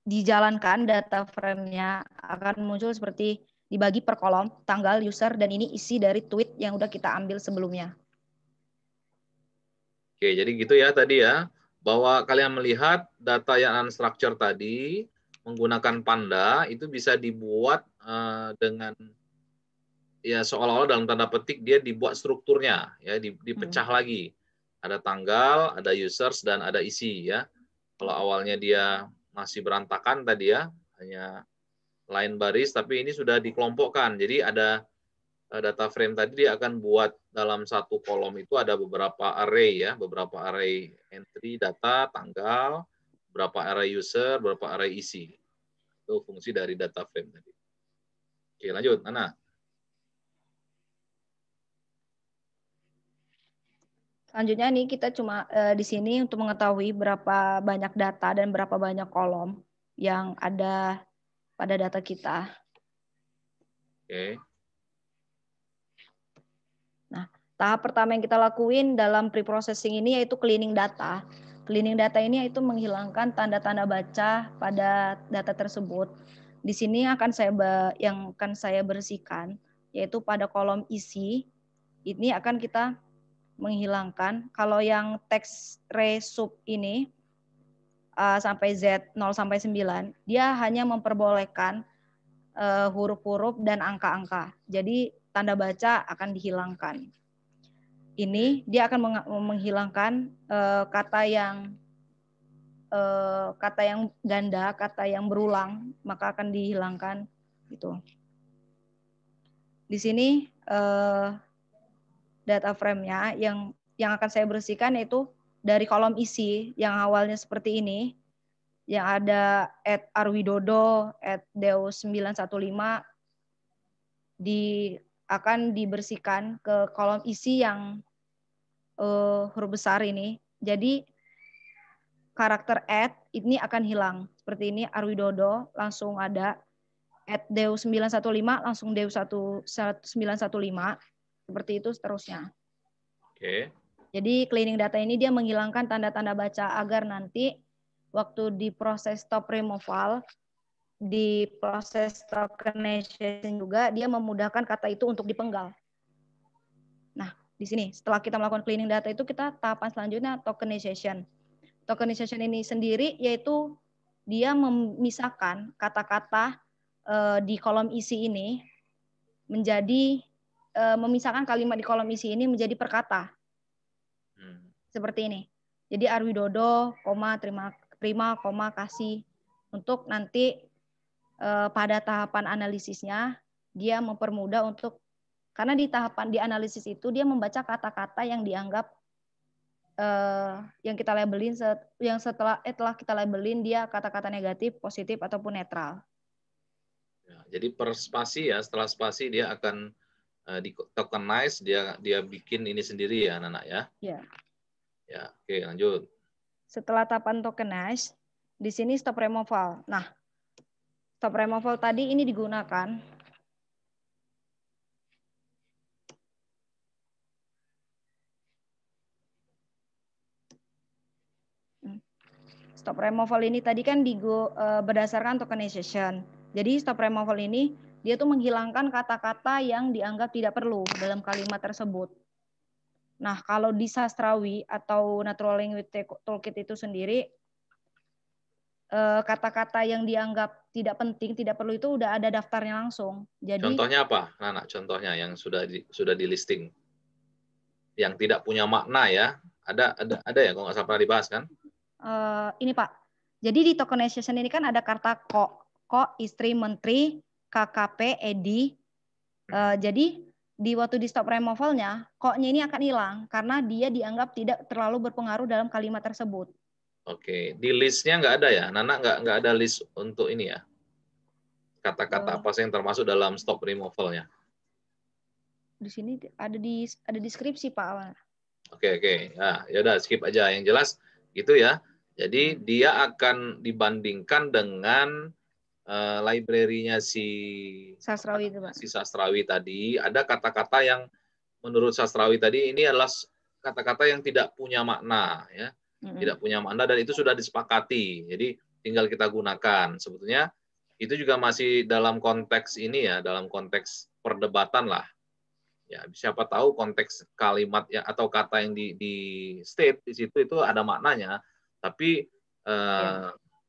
dijalankan data frame-nya akan muncul seperti dibagi per kolom, tanggal, user, dan ini isi dari tweet yang udah kita ambil sebelumnya. Oke, jadi gitu ya tadi ya, bahwa kalian melihat data yang unstructured tadi menggunakan Panda itu bisa dibuat dengan ya seolah-olah dalam tanda petik dia dibuat strukturnya ya, dipecah lagi. Ada tanggal, ada users, dan ada isi ya. Kalau awalnya dia masih berantakan tadi ya, hanya line baris, tapi ini sudah dikelompokkan. Jadi ada data frame tadi dia akan buat dalam satu kolom itu ada beberapa array ya, beberapa array entry data, tanggal, beberapa array user, beberapa array isi. Itu fungsi dari data frame tadi. Oke, lanjut, Nana. Selanjutnya nih kita cuma di sini untuk mengetahui berapa banyak data dan berapa banyak kolom yang ada pada data kita. Oke. Nah, tahap pertama yang kita lakuin dalam pre-processing ini yaitu cleaning data. Cleaning data ini yaitu menghilangkan tanda-tanda baca pada data tersebut. Di sini akan saya bersihkan yaitu pada kolom isi. Ini akan kita menghilangkan. Kalau yang teks resub ini sampai Z 0 sampai 9, dia hanya memperbolehkan huruf-huruf dan angka-angka. Jadi tanda baca akan dihilangkan. Ini dia akan menghilangkan kata yang ganda, kata yang berulang, maka akan dihilangkan gitu. Di sini data frame-nya yang akan saya bersihkan yaitu dari kolom isi yang awalnya seperti ini, yang ada @arwidodo, @deus915 akan dibersihkan ke kolom isi yang huruf besar ini. Jadi karakter ini akan hilang. Seperti ini arwidodo langsung ada @deus915 langsung deus915. Seperti itu seterusnya. Oke. Jadi cleaning data ini dia menghilangkan tanda-tanda baca agar nanti waktu di proses stop removal, di proses tokenization juga dia memudahkan kata itu untuk dipenggal. Nah, di sini setelah kita melakukan cleaning data itu kita tahapan selanjutnya tokenization. Tokenization ini sendiri yaitu dia memisahkan kata-kata di kolom isi ini menjadi memisahkan kalimat di kolom isi ini menjadi perkata. Seperti ini. Jadi arwidodo, terima, kasih. Untuk nanti pada tahapan analisisnya dia mempermudah untuk, karena di tahapan di analisis itu dia membaca kata-kata yang dianggap yang kita labelin setelah kita labelin dia kata-kata negatif, positif ataupun netral. Ya, jadi per spasi ya, setelah spasi dia akan di tokenize, dia bikin ini sendiri ya, anak-anak ya. Ya. Ya, oke, lanjut. Setelah tahapan tokenize, di sini stop removal. Nah, stop removal tadi ini digunakan stop removal ini tadi kan berdasarkan tokenization. Jadi stop removal ini dia tuh menghilangkan kata-kata yang dianggap tidak perlu dalam kalimat tersebut. Nah, kalau di sastrawi atau Natural Language Toolkit itu sendiri, kata-kata yang dianggap tidak penting, tidak perlu itu udah ada daftarnya langsung. Jadi contohnya apa, Nana? Contohnya yang sudah di listing, yang tidak punya makna ya, ada ya, kalau nggak salah pernah dibahas kan? Ini Pak, jadi di tokenization ini kan ada kata ko, istri, menteri, KKP, edi. Jadi di waktu di stop removalnya, ko-nya ini akan hilang karena dia dianggap tidak terlalu berpengaruh dalam kalimat tersebut. Oke, di listnya nggak ada ya, Nana nggak ada list untuk ini ya, kata-kata apa sih yang termasuk dalam stop removalnya? Di sini ada deskripsi Pak. Oke, nah, ya udah skip aja, yang jelas gitu ya. Jadi dia akan dibandingkan dengan library-nya si sastrawi itu Pak. Si sastrawi tadi, ada kata-kata yang menurut sastrawi tadi ini adalah kata-kata yang tidak punya makna ya. Tidak punya makna dan itu sudah disepakati. Jadi tinggal kita gunakan. Sebetulnya itu juga masih dalam konteks ini ya, dalam konteks perdebatan lah. Ya, siapa tahu konteks kalimat ya atau kata yang di state di situ itu ada maknanya. Tapi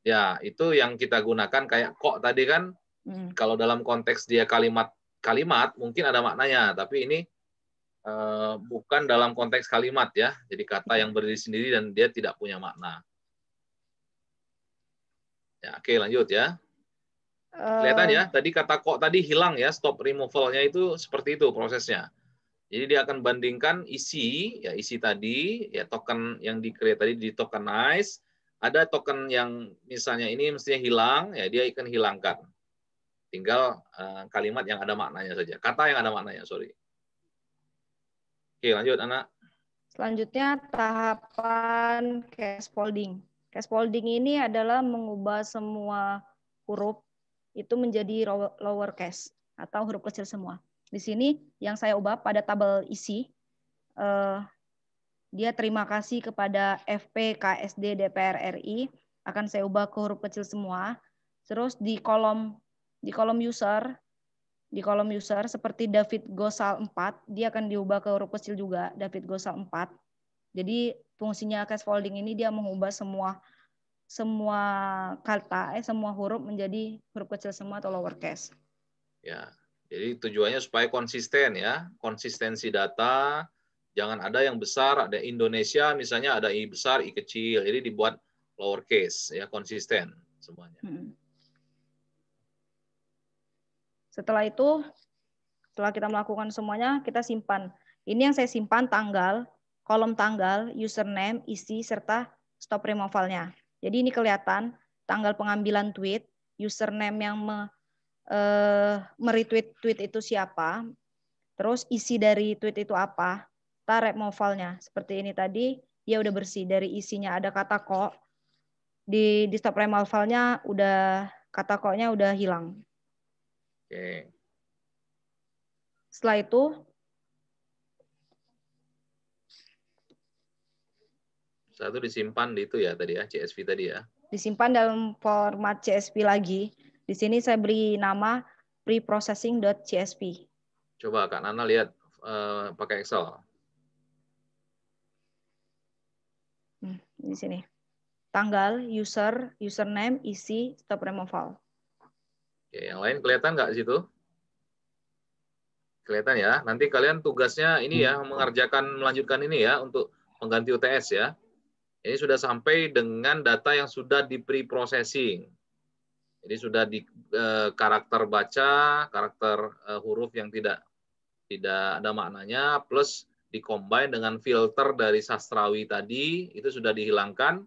ya itu yang kita gunakan kayak kok tadi kan. Kalau dalam konteks dia kalimat mungkin ada maknanya, tapi ini bukan dalam konteks kalimat ya. Jadi kata yang berdiri sendiri dan dia tidak punya makna. Ya, oke, lanjut ya. Kelihatan ya, tadi kata kok tadi hilang ya, stop removal-nya itu seperti itu prosesnya. Jadi dia akan bandingkan isi tadi, ya token yang di-create tadi di tokenize, ada token yang misalnya ini mestinya hilang, ya dia akan hilangkan. Tinggal kalimat yang ada maknanya saja, kata yang ada maknanya, sorry. Oke, lanjut, Anak. Selanjutnya tahapan scaffolding. Scaffolding ini adalah mengubah semua huruf itu menjadi lowercase atau huruf kecil semua. Di sini yang saya ubah pada tabel isi, dia terima kasih kepada FP KSD DPR RI, akan saya ubah ke huruf kecil semua. Terus di kolom user, seperti David Gosal 4, dia akan diubah ke huruf kecil juga, David Gosal 4. Jadi fungsinya scaffolding ini dia mengubah semua kata, semua huruf menjadi huruf kecil semua atau lowercase. Ya, jadi tujuannya supaya konsisten ya, konsistensi data, jangan ada yang besar, ada Indonesia misalnya ada I besar, I kecil, jadi dibuat lowercase ya, konsisten semuanya. Setelah itu, setelah kita melakukan semuanya, kita simpan. Ini yang saya simpan tanggal, kolom tanggal, username, isi, serta stop removal-nya. Jadi ini kelihatan tanggal pengambilan tweet, username yang meretweet tweet itu siapa, terus isi dari tweet itu apa, removal-nya. Seperti ini tadi, dia udah bersih. Dari isinya ada kata kok, di stop removal-nya udah kata koknya udah hilang. Oke. Setelah itu disimpan di itu ya tadi ya, CSV tadi ya. Disimpan dalam format CSV lagi. Di sini saya beri nama preprocessing.csv. Coba Kak Nana lihat pakai Excel. Di sini. Tanggal, username, isi, stop removal. Oke, yang lain kelihatan nggak di situ? Kelihatan ya. Nanti kalian tugasnya ini ya, melanjutkan ini ya untuk pengganti UTS ya. Ini sudah sampai dengan data yang sudah di pre-processing. Jadi sudah di karakter baca, karakter huruf yang tidak ada maknanya, plus dikombin dengan filter dari sastrawi tadi, itu sudah dihilangkan,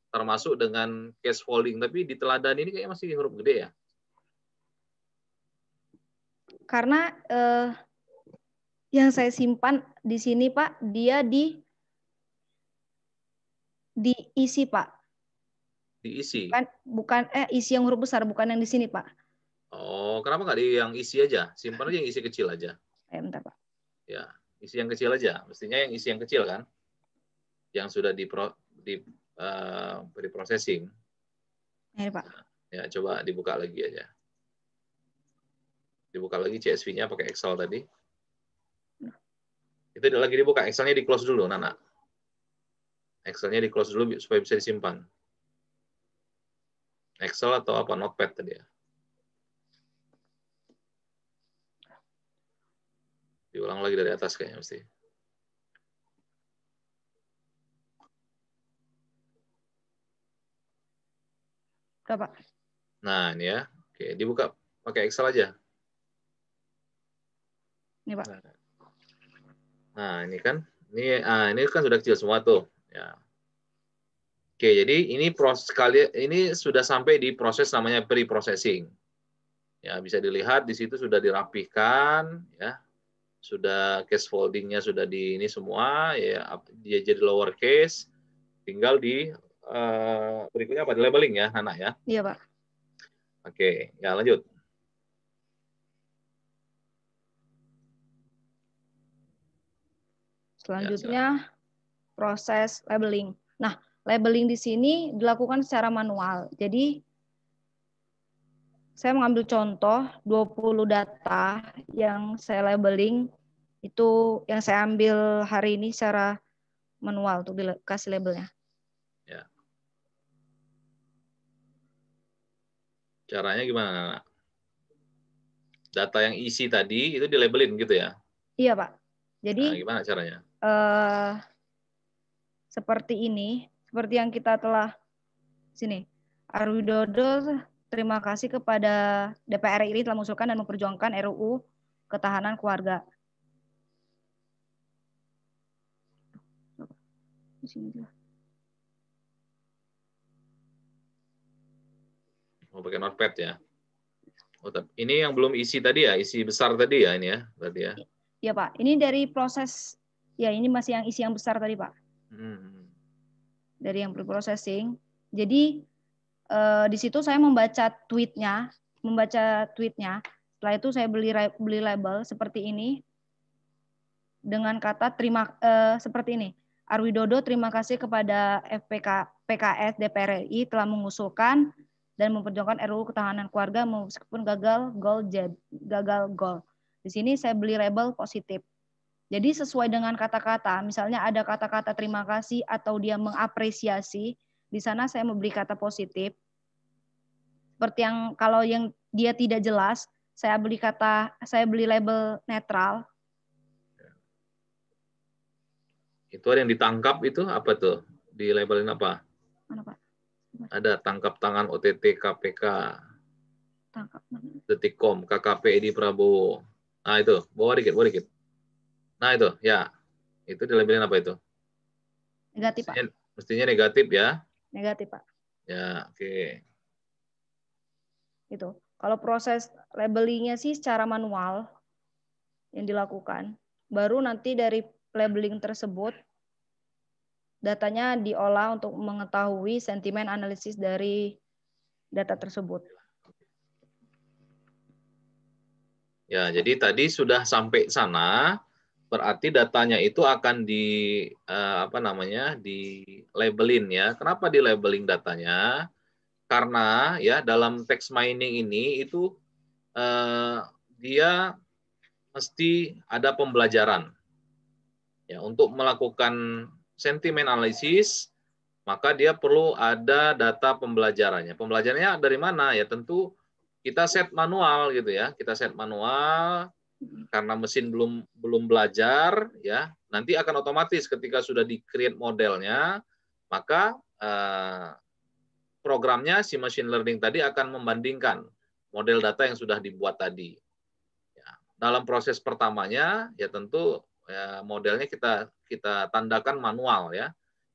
termasuk dengan case folding. Tapi di teladan ini kayaknya masih huruf gede ya? Karena yang saya simpan di sini Pak, dia diisi Pak. Diisi? Bukan isi yang huruf besar, bukan yang di sini Pak. Oh, kenapa nggak di yang isi aja? Simpan aja yang isi kecil aja. Bentar Pak. Ya, isi yang kecil aja. Mestinya yang isi yang kecil kan? Yang sudah di processing. Ini Pak. Ya, coba dibuka lagi aja. Dibuka lagi CSV-nya pakai Excel tadi. Itu lagi dibuka, Excel-nya di close dulu, Nana. Excel-nya di close dulu supaya bisa disimpan. Excel atau apa, Notepad tadi ya. Diulang lagi dari atas kayaknya mesti. Udah Pak. Nah, ini ya. Oke, dibuka pakai Excel aja. Ini Pak. Nah, ini kan. Ini kan sudah kecil semua tuh. Ya. Oke, jadi ini sudah sampai di proses namanya pre-processing. Ya, bisa dilihat di situ sudah dirapihkan, ya. Sudah case folding-nya sudah di ini semua, ya. Dia jadi lowercase. Tinggal di berikutnya apa? Di labeling ya, Nana ya. Iya Pak. Oke, ya lanjut. Selanjutnya proses labeling. Nah, labeling di sini dilakukan secara manual. Jadi saya mengambil contoh 20 data yang saya labeling itu yang saya ambil hari ini secara manual untuk dikasih labelnya. Ya. Caranya gimana? Data yang isi tadi itu dilabelin gitu ya? Iya Pak. Jadi nah, gimana caranya? Seperti ini, seperti yang kita telah sini. Arwidodo terima kasih kepada DPR RI telah mengusulkan dan memperjuangkan RUU Ketahanan Keluarga. Di sini juga. Mau pakai notepad ya? Oh, ini yang belum isi tadi ya, isi besar tadi ya ini ya, berarti ya? Iya Pak, ini dari proses, ya ini masih yang isi yang besar tadi Pak. Dari yang pre-processing. Jadi di situ saya membaca tweetnya. Setelah itu saya beli label seperti ini dengan kata seperti ini. Arwidodo terima kasih kepada PKS DPR RI telah mengusulkan dan memperjuangkan RUU Ketahanan Keluarga meskipun gagal gol. Di sini saya beli label positif. Jadi sesuai dengan kata-kata, misalnya ada kata-kata terima kasih atau dia mengapresiasi, di sana saya memberi kata positif. Seperti yang kalau yang dia tidak jelas, saya beli label netral. Itu ada yang ditangkap itu apa tuh? Di labelin apa? Mana Pak? Ada tangkap tangan OTT KPK. Tangkap. Detikcom, KKP Edi Prabowo. Nah itu, bawa dikit. Nah itu, ya. Itu dilabelin apa itu? Negatif Pak. Mestinya negatif ya? Negatif Pak. Ya, oke. Itu. Kalau proses labelingnya sih secara manual yang dilakukan. Baru nanti dari labeling tersebut datanya diolah untuk mengetahui sentimen analisis dari data tersebut. Ya, jadi tadi sudah sampai sana, berarti datanya itu akan di labelin ya. Kenapa di labeling datanya? Karena ya dalam text mining ini itu dia mesti ada pembelajaran. Ya, untuk melakukan sentimen analisis, maka dia perlu ada data pembelajarannya. Pembelajarannya dari mana? Ya tentu kita set manual gitu ya. Kita set manual karena mesin belum belajar ya. Nanti akan otomatis ketika sudah di-create modelnya, maka programnya si machine learning tadi akan membandingkan model data yang sudah dibuat tadi. Ya, dalam proses pertamanya ya tentu ya, modelnya kita tandakan manual ya.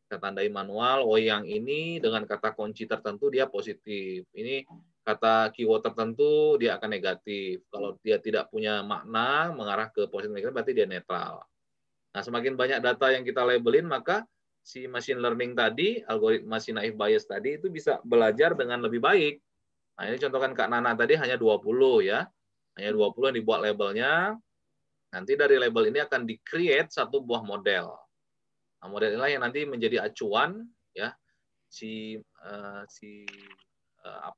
Kita tandai manual, oh yang ini dengan kata kunci tertentu dia positif. Ini kata keyword tertentu dia akan negatif. Kalau dia tidak punya makna mengarah ke positif negatif berarti dia netral. Nah, semakin banyak data yang kita labelin maka si machine learning tadi, algoritma si naive Bayes tadi itu bisa belajar dengan lebih baik. Nah, ini contohkan Kak Nana tadi hanya 20 ya. Hanya 20 yang dibuat labelnya. Nanti dari label ini akan di-create satu buah model. Nah, model inilah yang nanti menjadi acuan ya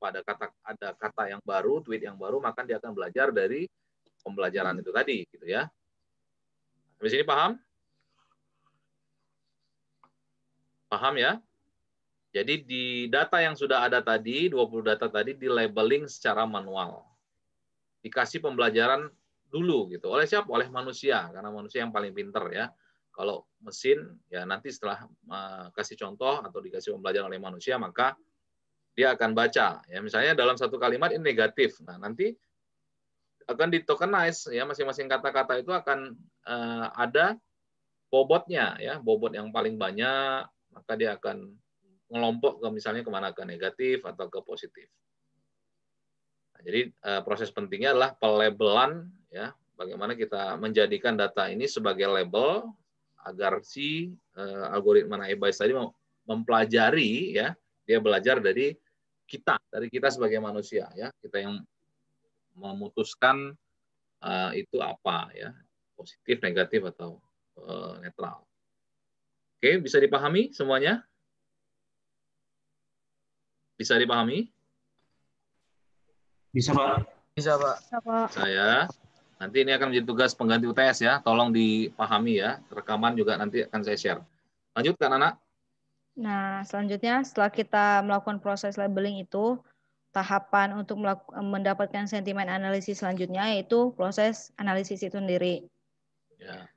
ada kata yang baru, tweet yang baru, maka dia akan belajar dari pembelajaran itu tadi gitu ya. Sampai sini paham? Paham ya? Jadi di data yang sudah ada tadi, 20 data tadi di labeling secara manual. Dikasih pembelajaran dulu gitu. Oleh siapa? Oleh manusia, karena manusia yang paling pinter ya. Kalau mesin, ya nanti setelah kasih contoh atau dikasih pembelajaran oleh manusia, maka dia akan baca. Ya, misalnya dalam satu kalimat ini negatif. Nah, nanti akan di-tokenize, ya masing-masing kata-kata itu akan ada bobotnya, ya bobot yang paling banyak, maka dia akan ngelompok ke misalnya kemana, ke negatif atau ke positif. Nah, jadi proses pentingnya adalah pelabelan, ya bagaimana kita menjadikan data ini sebagai label agar si algoritma naive Bayes tadi mempelajari, ya dia belajar dari kita sebagai manusia, ya kita yang memutuskan itu apa, ya positif, negatif atau netral. Oke, bisa dipahami semuanya? Bisa dipahami? Bisa, Pak. Bisa, Pak. Saya nanti ini akan menjadi tugas pengganti UTS ya, tolong dipahami ya. Rekaman juga nanti akan saya share. Lanjut Kak Nana. Nah, selanjutnya setelah kita melakukan proses labeling itu, tahapan untuk mendapatkan sentimen analisis selanjutnya yaitu proses analisis itu sendiri. Ya.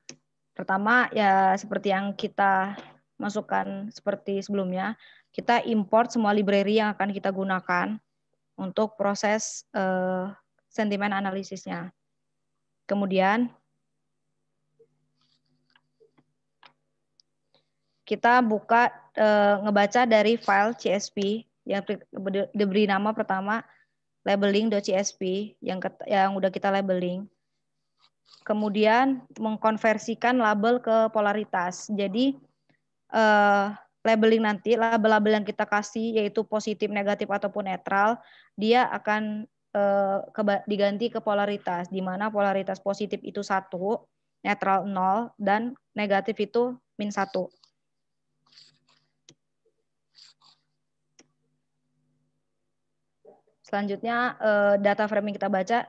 Pertama ya seperti yang kita masukkan seperti sebelumnya, kita import semua library yang akan kita gunakan untuk proses sentimen analisisnya. Kemudian kita buka ngebaca dari file CSV yang diberi nama pertama labeling.csv yang udah kita labeling. Kemudian mengkonversikan label ke polaritas. Jadi labeling nanti, label-label yang kita kasih yaitu positif, negatif ataupun netral, dia akan diganti ke polaritas, di mana polaritas positif itu 1, netral 0, dan negatif itu -1. Selanjutnya data frame yang kita baca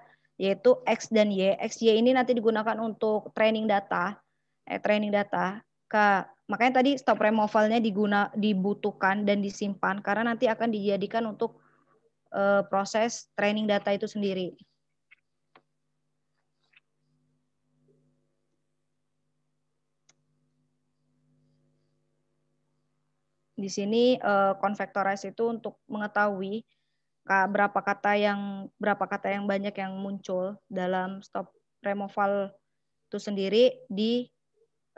yaitu X dan Y. X, Y ini nanti digunakan untuk training data. Makanya tadi stop removal-nya dibutuhkan dan disimpan karena nanti akan dijadikan untuk proses training data itu sendiri. Di sini konvektorize itu untuk mengetahui berapa kata yang banyak yang muncul dalam stop removal itu sendiri di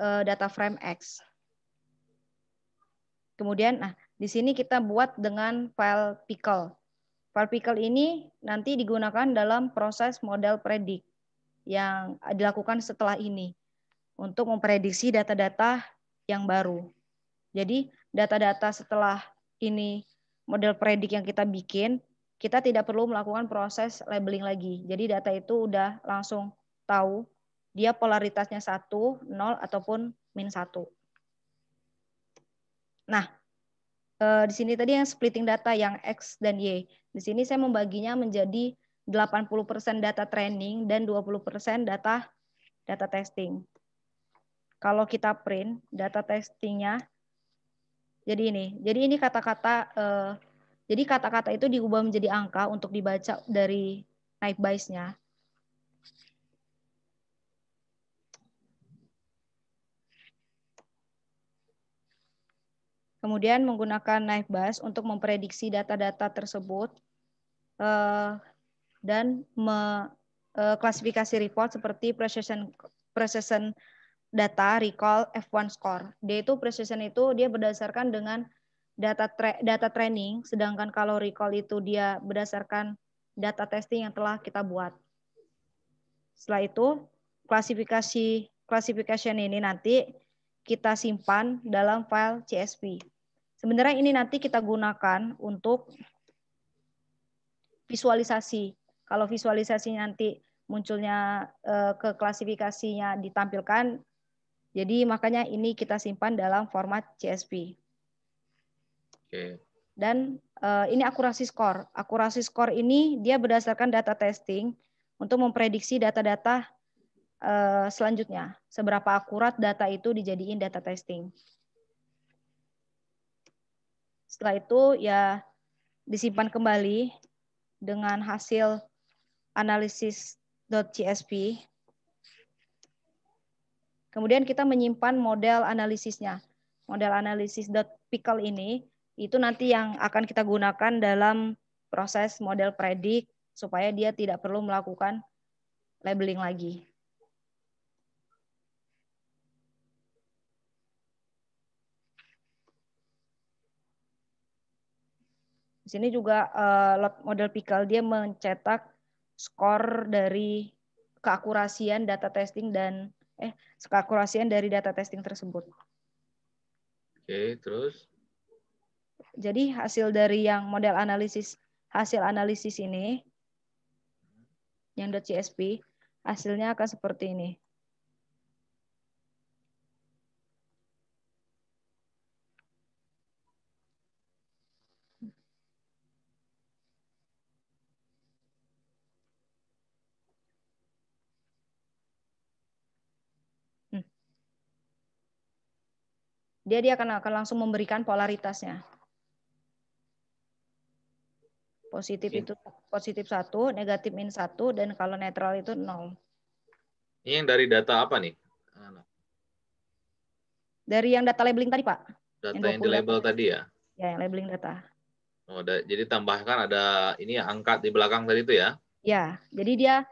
data frame X. Kemudian, di sini kita buat dengan file pickle. File pickle ini nanti digunakan dalam proses model predict yang dilakukan setelah ini untuk memprediksi data-data yang baru. Jadi data-data setelah ini model predict yang kita bikin, kita tidak perlu melakukan proses labeling lagi. Jadi data itu udah langsung tahu dia polaritasnya 1, 0, ataupun -1. Nah, di sini tadi yang splitting data yang X dan Y. Di sini saya membaginya menjadi 80% data training dan 20% data testing. Kalau kita print data testingnya, jadi ini. Jadi ini kata-kata, jadi kata-kata itu diubah menjadi angka untuk dibaca dari naive Bayes-nya. Kemudian menggunakan naive Bayes untuk memprediksi data-data tersebut dan klasifikasi report seperti precision data recall F1 score. Dia itu precision itu dia berdasarkan dengan data training, sedangkan kalau recall itu dia berdasarkan data testing yang telah kita buat. Setelah itu classification ini nanti kita simpan dalam file CSV. Sebenarnya ini nanti kita gunakan untuk visualisasi. Kalau visualisasi nanti munculnya ke klasifikasinya ditampilkan, jadi makanya ini kita simpan dalam format CSV. Oke. Dan ini akurasi skor. Akurasi skor ini dia berdasarkan data testing untuk memprediksi data-data selanjutnya. Seberapa akurat data itu dijadiin data testing. Setelah itu ya disimpan kembali dengan hasil analisis.csv. Kemudian kita menyimpan model analisisnya. Model analisis.pickle ini itu nanti yang akan kita gunakan dalam proses model predik supaya dia tidak perlu melakukan labeling lagi. Di sini juga model pickle dia mencetak skor dari keakurasian data testing dan keakurasian dari data testing tersebut. Oke, terus? Jadi hasil dari yang model analisis, hasil analisis ini, yang .csv, hasilnya akan seperti ini. Dia akan langsung memberikan polaritasnya. Positif itu positif 1, negatif min 1, dan kalau netral itu 0. Ini yang dari data apa nih? Dari yang data labeling tadi, Pak. Data yang di label tadi ya? Ya, yang labeling data. Oh, jadi tambahkan ada ini ya, angka di belakang tadi itu ya? Ya, jadi dia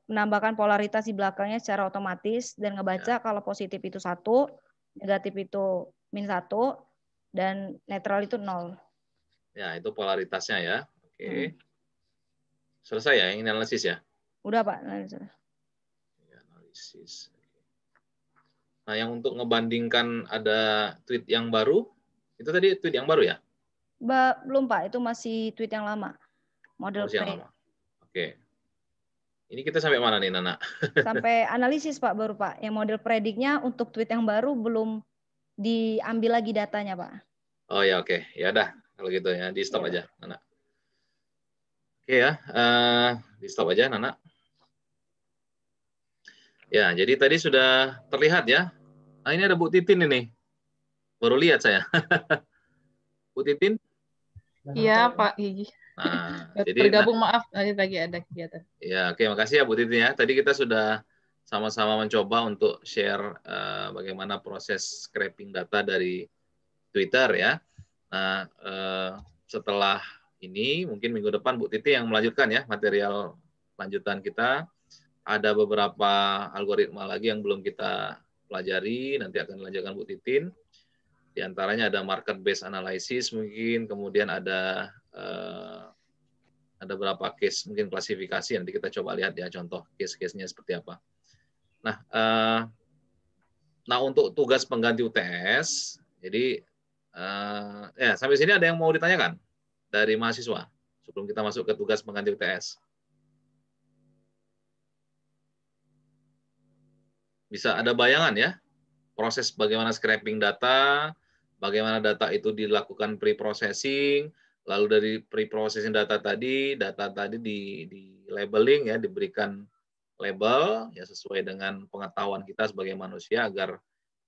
menambahkan polaritas di belakangnya secara otomatis dan ngebaca kalau positif itu 1, negatif itu min 1, dan netral itu 0. Ya, itu polaritasnya ya. Oke. Selesai ya, ini analisis ya? Udah, Pak. Analisis. Nah, yang untuk ngebandingkan ada tweet yang baru, itu tadi tweet yang baru ya? Belum, Pak. Itu masih tweet yang lama. Model yang lama. Oke. Ini kita sampai mana nih, Nana? Sampai analisis, Pak, baru, Pak. Yang model prediknya untuk tweet yang baru belum diambil lagi datanya, Pak. Oh ya, oke. Ya udah, kalau gitu ya, di stop aja, Nana. Oke ya, di stop aja, Nana. Ya, jadi tadi sudah terlihat ya. Nah, ini ada Bu Titin ini. Baru lihat saya. Bu Titin? Iya, Pak Gigi. Nah, jadi bergabung, maaf, lagi ada kegiatan. Ya, oke, makasih ya Bu Titin ya. Tadi kita sudah sama-sama mencoba untuk share bagaimana proses scraping data dari Twitter ya. Nah, setelah ini mungkin minggu depan Bu Titi yang melanjutkan ya material lanjutan kita. Ada beberapa algoritma lagi yang belum kita pelajari, nanti akan dilanjutkan Bu Titin. Di antaranya ada market based analysis mungkin, kemudian ada beberapa case mungkin klasifikasi, nanti kita coba lihat ya contoh case-case-nya seperti apa. Nah untuk tugas pengganti UTS, jadi ya sampai sini ada yang mau ditanyakan dari mahasiswa sebelum kita masuk ke tugas pengganti UTS? Bisa ada bayangan ya proses bagaimana scraping data, bagaimana data itu dilakukan pre-processing, lalu dari pre-processing data tadi di labeling ya, diberikan label ya sesuai dengan pengetahuan kita sebagai manusia agar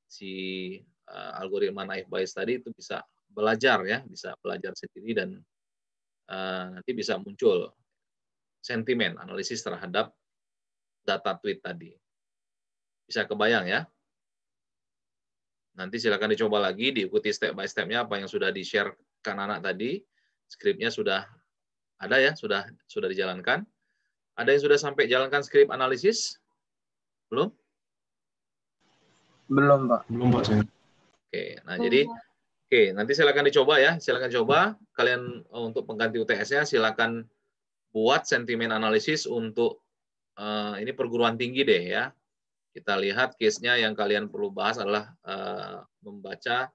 si algoritma naive Bayes tadi itu bisa belajar ya, bisa belajar sendiri dan nanti bisa muncul sentimen analisis terhadap data tweet tadi. Bisa kebayang ya? Nanti silakan dicoba lagi, diikuti step by step-nya apa yang sudah di-share kan anak tadi. Skripnya sudah ada ya, sudah dijalankan. Ada yang sudah sampai jalankan skrip analisis? Belum? Belum, Pak. Belum, Pak, saya. Oke, nah jadi nanti silakan dicoba ya, silakan coba kalian untuk pengganti UTS-nya silakan buat sentimen analisis untuk ini perguruan tinggi deh ya. Kita lihat case-nya yang kalian perlu bahas adalah membaca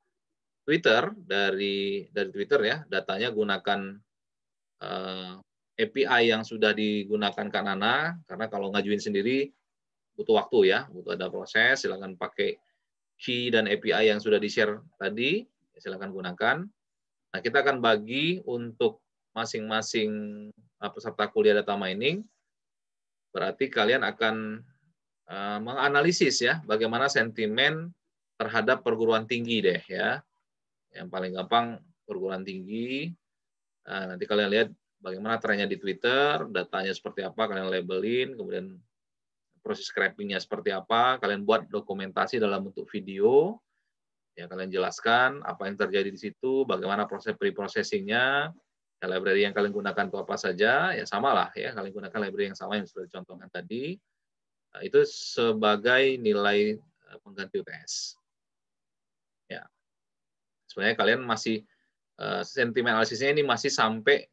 Twitter dari Twitter ya, datanya gunakan API yang sudah digunakan Kak Nana, karena kalau ngajuin sendiri butuh waktu ya, butuh ada proses, silakan pakai key dan API yang sudah di-share tadi, silakan gunakan. Nah, kita akan bagi untuk masing-masing peserta kuliah data mining, berarti kalian akan menganalisis ya, bagaimana sentimen terhadap perguruan tinggi deh ya. Yang paling gampang perguruan tinggi, nanti kalian lihat bagaimana trennya di Twitter, datanya seperti apa, kalian labelin, kemudian proses scraping-nya seperti apa, kalian buat dokumentasi dalam bentuk video, ya kalian jelaskan apa yang terjadi di situ, bagaimana proses pre-processing-nya, ya, library yang kalian gunakan itu apa saja, ya samalah ya, kalian gunakan library yang sama yang sudah dicontohkan tadi, nah, itu sebagai nilai pengganti UTS. Ya, sebenarnya kalian masih sentimen analisisnya ini masih sampai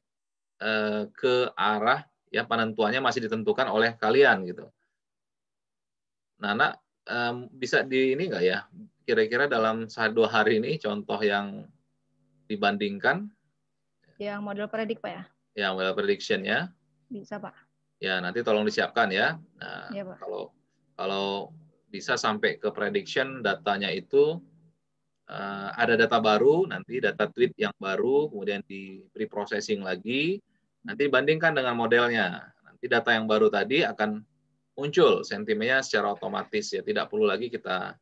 ke arah ya penentuannya masih ditentukan oleh kalian gitu. Nana bisa di ini nggak ya? Kira-kira dalam 1-2 hari ini contoh yang dibandingkan? Yang model predik Pak ya? Ya, model prediction ya. Bisa Pak. Ya, nanti tolong disiapkan ya. Nah, ya, Pak. Kalau bisa sampai ke prediction datanya itu ada data baru, nanti data tweet yang baru, kemudian di pre-processing lagi, nanti bandingkan dengan modelnya. Nanti data yang baru tadi akan muncul sentimennya secara otomatis ya, tidak perlu lagi kita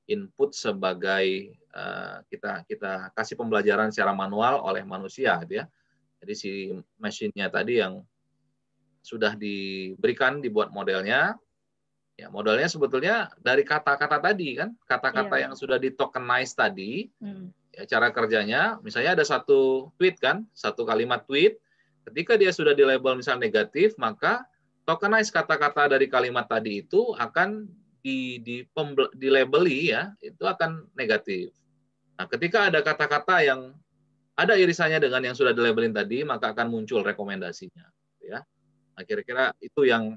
input sebagai kita kasih pembelajaran secara manual oleh manusia gitu ya. Jadi si mesinnya tadi yang sudah diberikan dibuat modelnya, ya modelnya sebetulnya dari kata-kata tadi kan, kata-kata yang sudah di tokenize tadi, ya cara kerjanya, misalnya ada satu tweet kan, satu kalimat tweet, ketika dia sudah di label misalnya negatif, maka tokenize kata-kata dari kalimat tadi itu akan dilabeli ya, itu akan negatif. Nah, ketika ada kata-kata yang ada irisannya dengan yang sudah dilabelin tadi, maka akan muncul rekomendasinya. Ya. Nah, kira-kira itu yang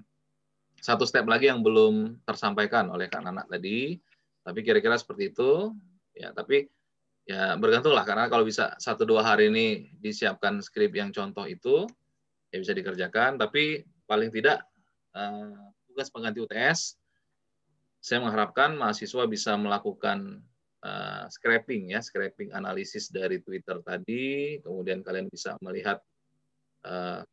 satu step lagi yang belum tersampaikan oleh Kak Nana tadi, tapi kira-kira seperti itu. Ya, tapi ya bergantunglah, karena kalau bisa 1-2 hari ini disiapkan skrip yang contoh itu, ya bisa dikerjakan, tapi paling tidak tugas pengganti UTS, saya mengharapkan mahasiswa bisa melakukan scraping ya, scraping analisis dari Twitter tadi, kemudian kalian bisa melihat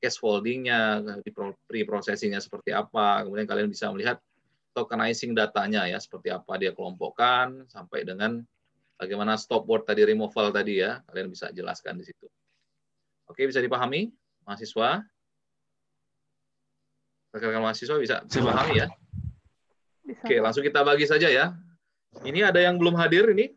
case folding-nya, di pre-processing-nya seperti apa, kemudian kalian bisa melihat tokenizing datanya ya, seperti apa dia kelompokkan, sampai dengan bagaimana stop word tadi, removal tadi ya, kalian bisa jelaskan di situ. Oke, bisa dipahami mahasiswa? Rekan-rekan mahasiswa bisa dipahami ya? Bisa, Oke, Pak. langsung kita bagi saja ya. Ini ada yang belum hadir ini?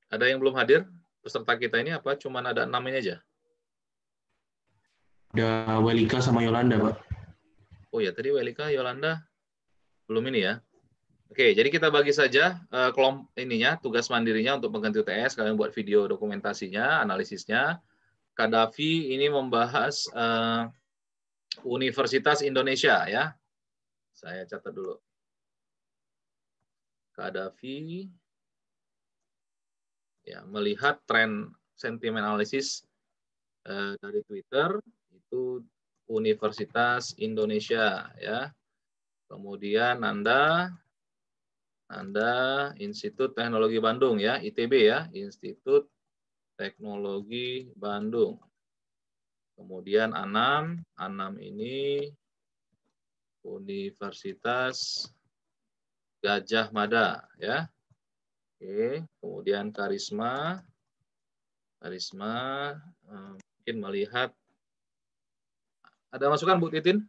Ada yang belum hadir? Peserta kita ini apa? Cuman ada 6 ini aja? Ada Welika sama Yolanda, Pak. Oh ya, tadi Welika, Yolanda belum ini ya. Oke, jadi kita bagi saja kelompok ininya, tugas mandirinya untuk pengganti UTS. Kalian buat video dokumentasinya, analisisnya. Kadafi ini membahas Universitas Indonesia ya. Saya catat dulu. Kadafi ya, melihat tren sentimen analisis dari Twitter itu Universitas Indonesia ya. Kemudian Anda Institut Teknologi Bandung ya, ITB ya, Institut Teknologi Bandung. Kemudian Anam ini Universitas Gajah Mada ya. Oke, kemudian Karisma mungkin melihat ada masukan Bu Titin?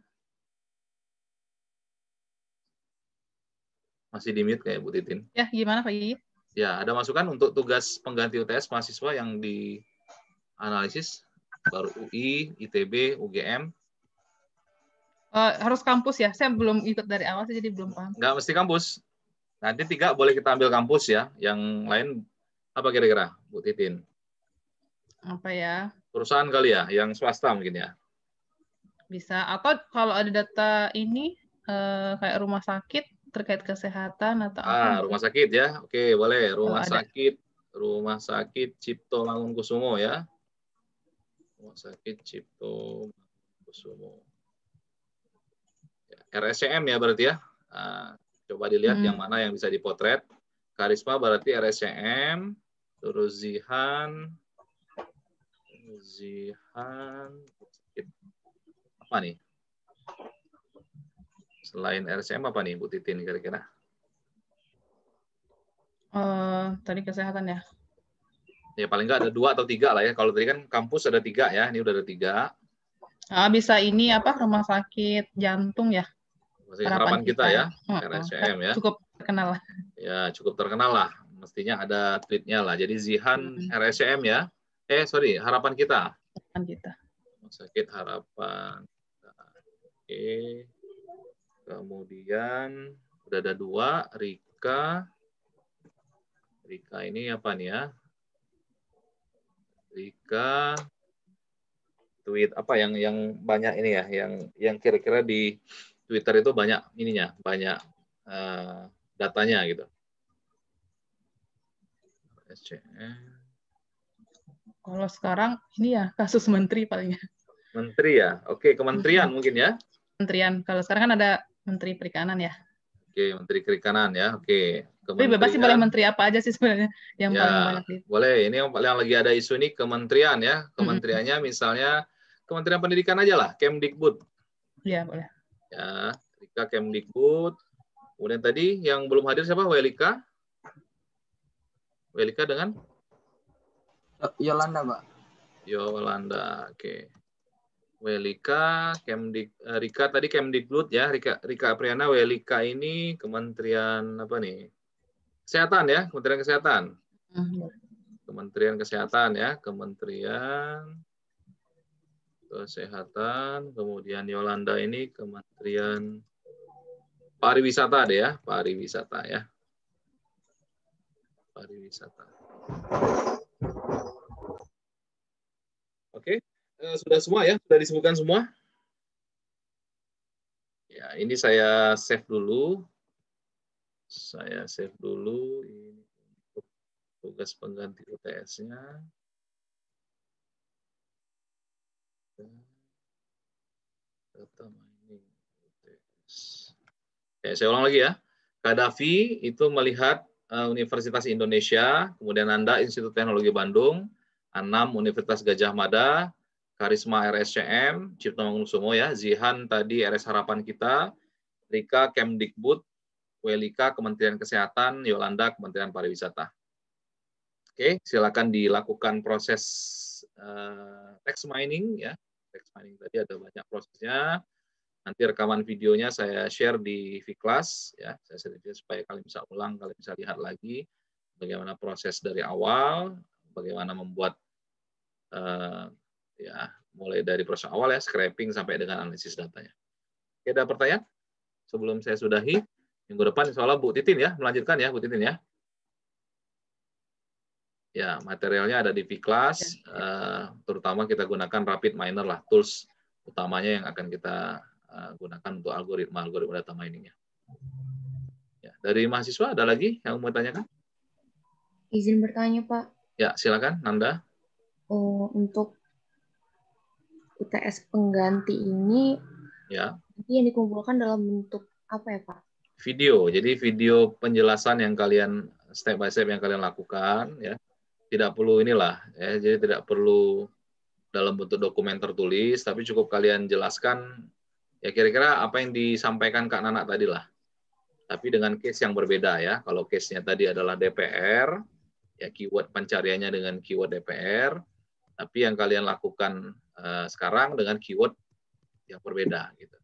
Masih di mute kayak Bu Titin. Ya, gimana Pak Gigi? Ya, ada masukan untuk tugas pengganti UTS mahasiswa yang dianalisis baru UI, ITB, UGM. Harus kampus ya? Saya belum ikut dari awal sih, jadi belum paham. Nggak mesti kampus. Nanti 3 boleh kita ambil kampus ya. Yang lain apa kira-kira, Bu Titin? Apa ya? Perusahaan kali ya, yang swasta mungkin ya. Bisa. Atau kalau ada data ini, kayak rumah sakit terkait kesehatan atau apa? Rumah sakit ya. Oke, boleh. Kalau ada. Rumah sakit Cipto Mangunkusumo ya. Rumah sakit Cipto Mangunkusumo. RSCM ya berarti ya. Coba dilihat yang mana yang bisa dipotret. Karisma berarti RSCM. Terus Zihan. Apa nih? Selain RSCM apa nih Bu Titin kira-kira? Tadi kesehatan ya. Ya paling nggak ada 2 atau 3 lah ya. Kalau tadi kan kampus ada 3 ya. Ini udah ada 3. Bisa ini apa, rumah sakit jantung ya. Harapan kita ya. RSCM ya. Cukup terkenal lah. Ya cukup terkenal lah. Mestinya ada tweetnya lah. Jadi Zihan RSCM ya. Harapan kita. Harapan kita. Rumah sakit Harapan. Oke. Kemudian udah ada 2. Rika ini apa nih ya? Rika tweet apa yang banyak ini ya, yang kira-kira di Twitter itu banyak ininya, banyak datanya gitu. Kalau sekarang ini ya kasus menteri palingnya. Menteri ya, oke, kementerian mungkin ya. Kementerian. Kalau sekarang kan ada Menteri Perikanan ya. Oke, Menteri Perikanan ya, oke. Tapi bebas sih, boleh menteri apa aja sih sebenarnya yang ya, paling banyak itu. Boleh, ini yang lagi ada isu ini kementerian ya. Kementeriannya misalnya Kementerian Pendidikan aja lah, Kemdikbud. Iya, boleh. Ya, Rika Kemdikbud. Kemudian tadi yang belum hadir siapa? Welika dengan? Yolanda, Pak. Yolanda, oke. Welika, Rika tadi Kemdikbud ya, Rika Apriana. Welika ini Kementerian apa nih? Kesehatan ya, Kementerian Kesehatan. Kementerian Kesehatan ya, Kementerian Kesehatan. Kemudian Yolanda ini Kementerian Pariwisata deh ya, Pariwisata ya. Pariwisata. Oke, sudah semua ya, sudah disebutkan semua. Ya, ini saya save dulu. Saya save dulu ini untuk tugas pengganti UTS-nya. Data mining UTS. Ya, saya ulang lagi ya. Kadafi itu melihat Universitas Indonesia, kemudian Anda Institut Teknologi Bandung, Anam Universitas Gajah Mada, Karisma RSCM, Cipto Mangunkusumo ya, Zihan tadi RS Harapan Kita, Rika Kemdikbud, Welika Kementerian Kesehatan, Yolanda Kementerian Pariwisata. Oke, silakan dilakukan proses text mining ya. Text mining tadi ada banyak prosesnya. Nanti rekaman videonya saya share di Vclass ya. Saya share supaya kalian bisa ulang, kalian bisa lihat lagi bagaimana proses dari awal, bagaimana membuat ya mulai dari proses awal ya, scraping sampai dengan analisis datanya. Oke, ada pertanyaan? Sebelum saya sudahi, minggu depan insya Allah Bu Titin ya, melanjutkan ya Bu Titin ya. Ya, materialnya ada di Vclass, terutama kita gunakan Rapid Miner lah, tools utamanya yang akan kita gunakan untuk algoritma data miningnya. Ya, dari mahasiswa ada lagi yang mau tanyakan? Izin bertanya, Pak. Ya, silakan, Nanda. Untuk UTS pengganti ini, ya, yang dikumpulkan dalam bentuk apa ya, Pak? Video. Jadi video penjelasan yang kalian step by step yang kalian lakukan, ya. Tidak perlu inilah, ya. Jadi tidak perlu dalam bentuk dokumen tertulis, tapi cukup kalian jelaskan ya kira-kira apa yang disampaikan Kak Nana tadi lah. Tapi dengan case yang berbeda ya. Kalau case-nya tadi adalah DPR, ya keyword pencariannya dengan keyword DPR, tapi yang kalian lakukan sekarang dengan keyword yang berbeda gitu.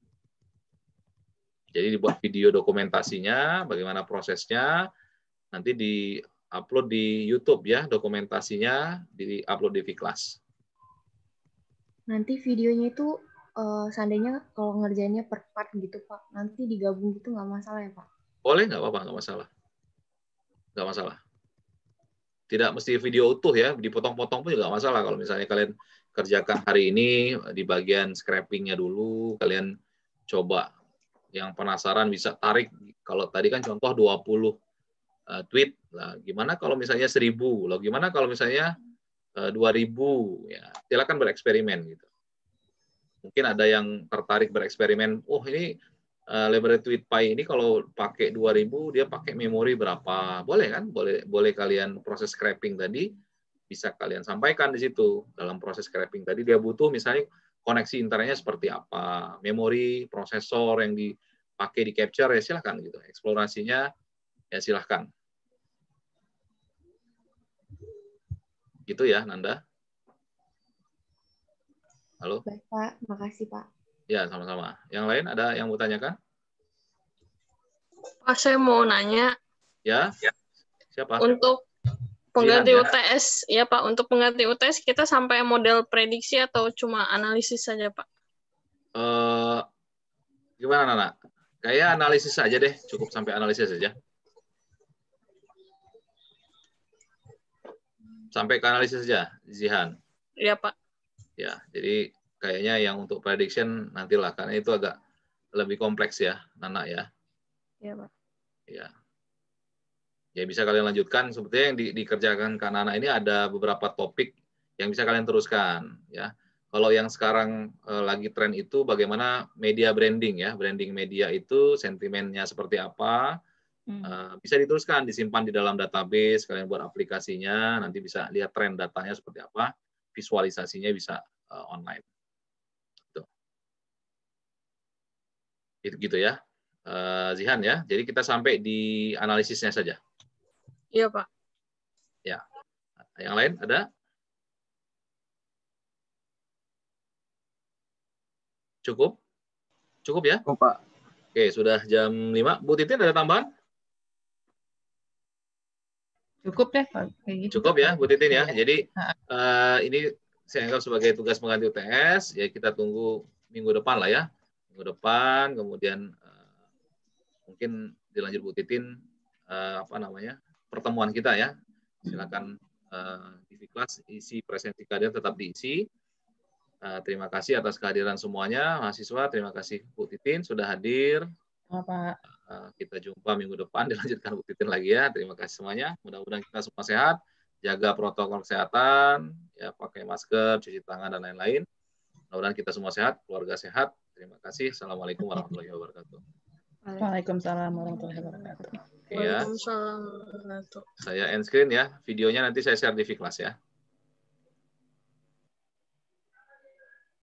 Jadi dibuat video dokumentasinya, bagaimana prosesnya, nanti di-upload di YouTube ya, dokumentasinya di-upload di Vclass. Nanti videonya itu seandainya kalau ngerjainnya per part gitu Pak, nanti digabung gitu nggak masalah ya Pak? Boleh, nggak apa-apa, nggak masalah. Nggak masalah. Tidak mesti video utuh ya, dipotong-potong pun juga nggak masalah. Kalau misalnya kalian kerjakan hari ini di bagian scrapping-nya dulu, kalian coba yang penasaran bisa tarik. Kalau tadi kan contoh 20 tweet, lah gimana kalau misalnya 1000, lah gimana kalau misalnya 2000, ya silakan bereksperimen gitu. Mungkin ada yang tertarik bereksperimen, oh ini library TweetPy ini kalau pakai 2000 dia pakai memori berapa? Boleh kan? Boleh kalian proses scraping tadi bisa kalian sampaikan di situ. Dalam proses scraping tadi dia butuh misalnya koneksi internetnya seperti apa, memori, prosesor yang dipakai di capture ya silahkan gitu. Eksplorasinya ya silahkan. Gitu ya, Nanda. Halo? Baik Pak, makasih Pak. Ya, sama-sama. Yang lain ada yang mau tanyakan? Pak, saya mau nanya. Ya? Siapa? Untuk pengganti Zihan, ya? UTS, ya Pak, untuk pengganti UTS kita sampai model prediksi atau cuma analisis saja Pak? Gimana, Nana? Kayak analisis saja deh, cukup sampai analisis saja. Sampai ke analisis saja, Zihan. Iya Pak. Ya, jadi kayaknya yang untuk prediction nantilah, karena itu agak lebih kompleks ya, Nana ya. Iya Pak. Ya. Ya bisa kalian lanjutkan. Sepertinya yang dikerjakan Kak Nana ini ada beberapa topik yang bisa kalian teruskan ya. Kalau yang sekarang lagi tren itu bagaimana media branding ya, branding media itu sentimennya seperti apa, bisa diteruskan, disimpan di dalam database, kalian buat aplikasinya, nanti bisa lihat tren datanya seperti apa, visualisasinya bisa online. Itu gitu ya, Zihan ya. Jadi kita sampai di analisisnya saja. Iya Pak. Ya. Yang lain ada? Cukup? Cukup ya? Cukup, Pak. Oke, sudah jam 5. Bu Titin ada tambahan? Cukup deh. Kayak gitu. Cukup ya, Bu Titin ya. Jadi ini saya anggap sebagai tugas pengganti UTS. Ya kita tunggu minggu depan lah ya. Minggu depan, kemudian mungkin dilanjut Bu Titin pertemuan kita ya. Silakan di kelas isi presensi kalian tetap diisi. Terima kasih atas kehadiran semuanya, mahasiswa. Terima kasih Bu Titin sudah hadir. Pak. Kita jumpa minggu depan, dilanjutkan Bu Titin lagi ya. Terima kasih semuanya. Mudah-mudahan kita semua sehat, jaga protokol kesehatan, ya pakai masker, cuci tangan dan lain-lain. Mudah-mudahan kita semua sehat, keluarga sehat. Terima kasih. Assalamualaikum warahmatullahi wabarakatuh. Waalaikumsalam warahmatullahi wabarakatuh. Ya. Waalaikumsalam warahmatullahi wabarakatuh. Saya end screen ya. Videonya nanti saya share di kelas ya.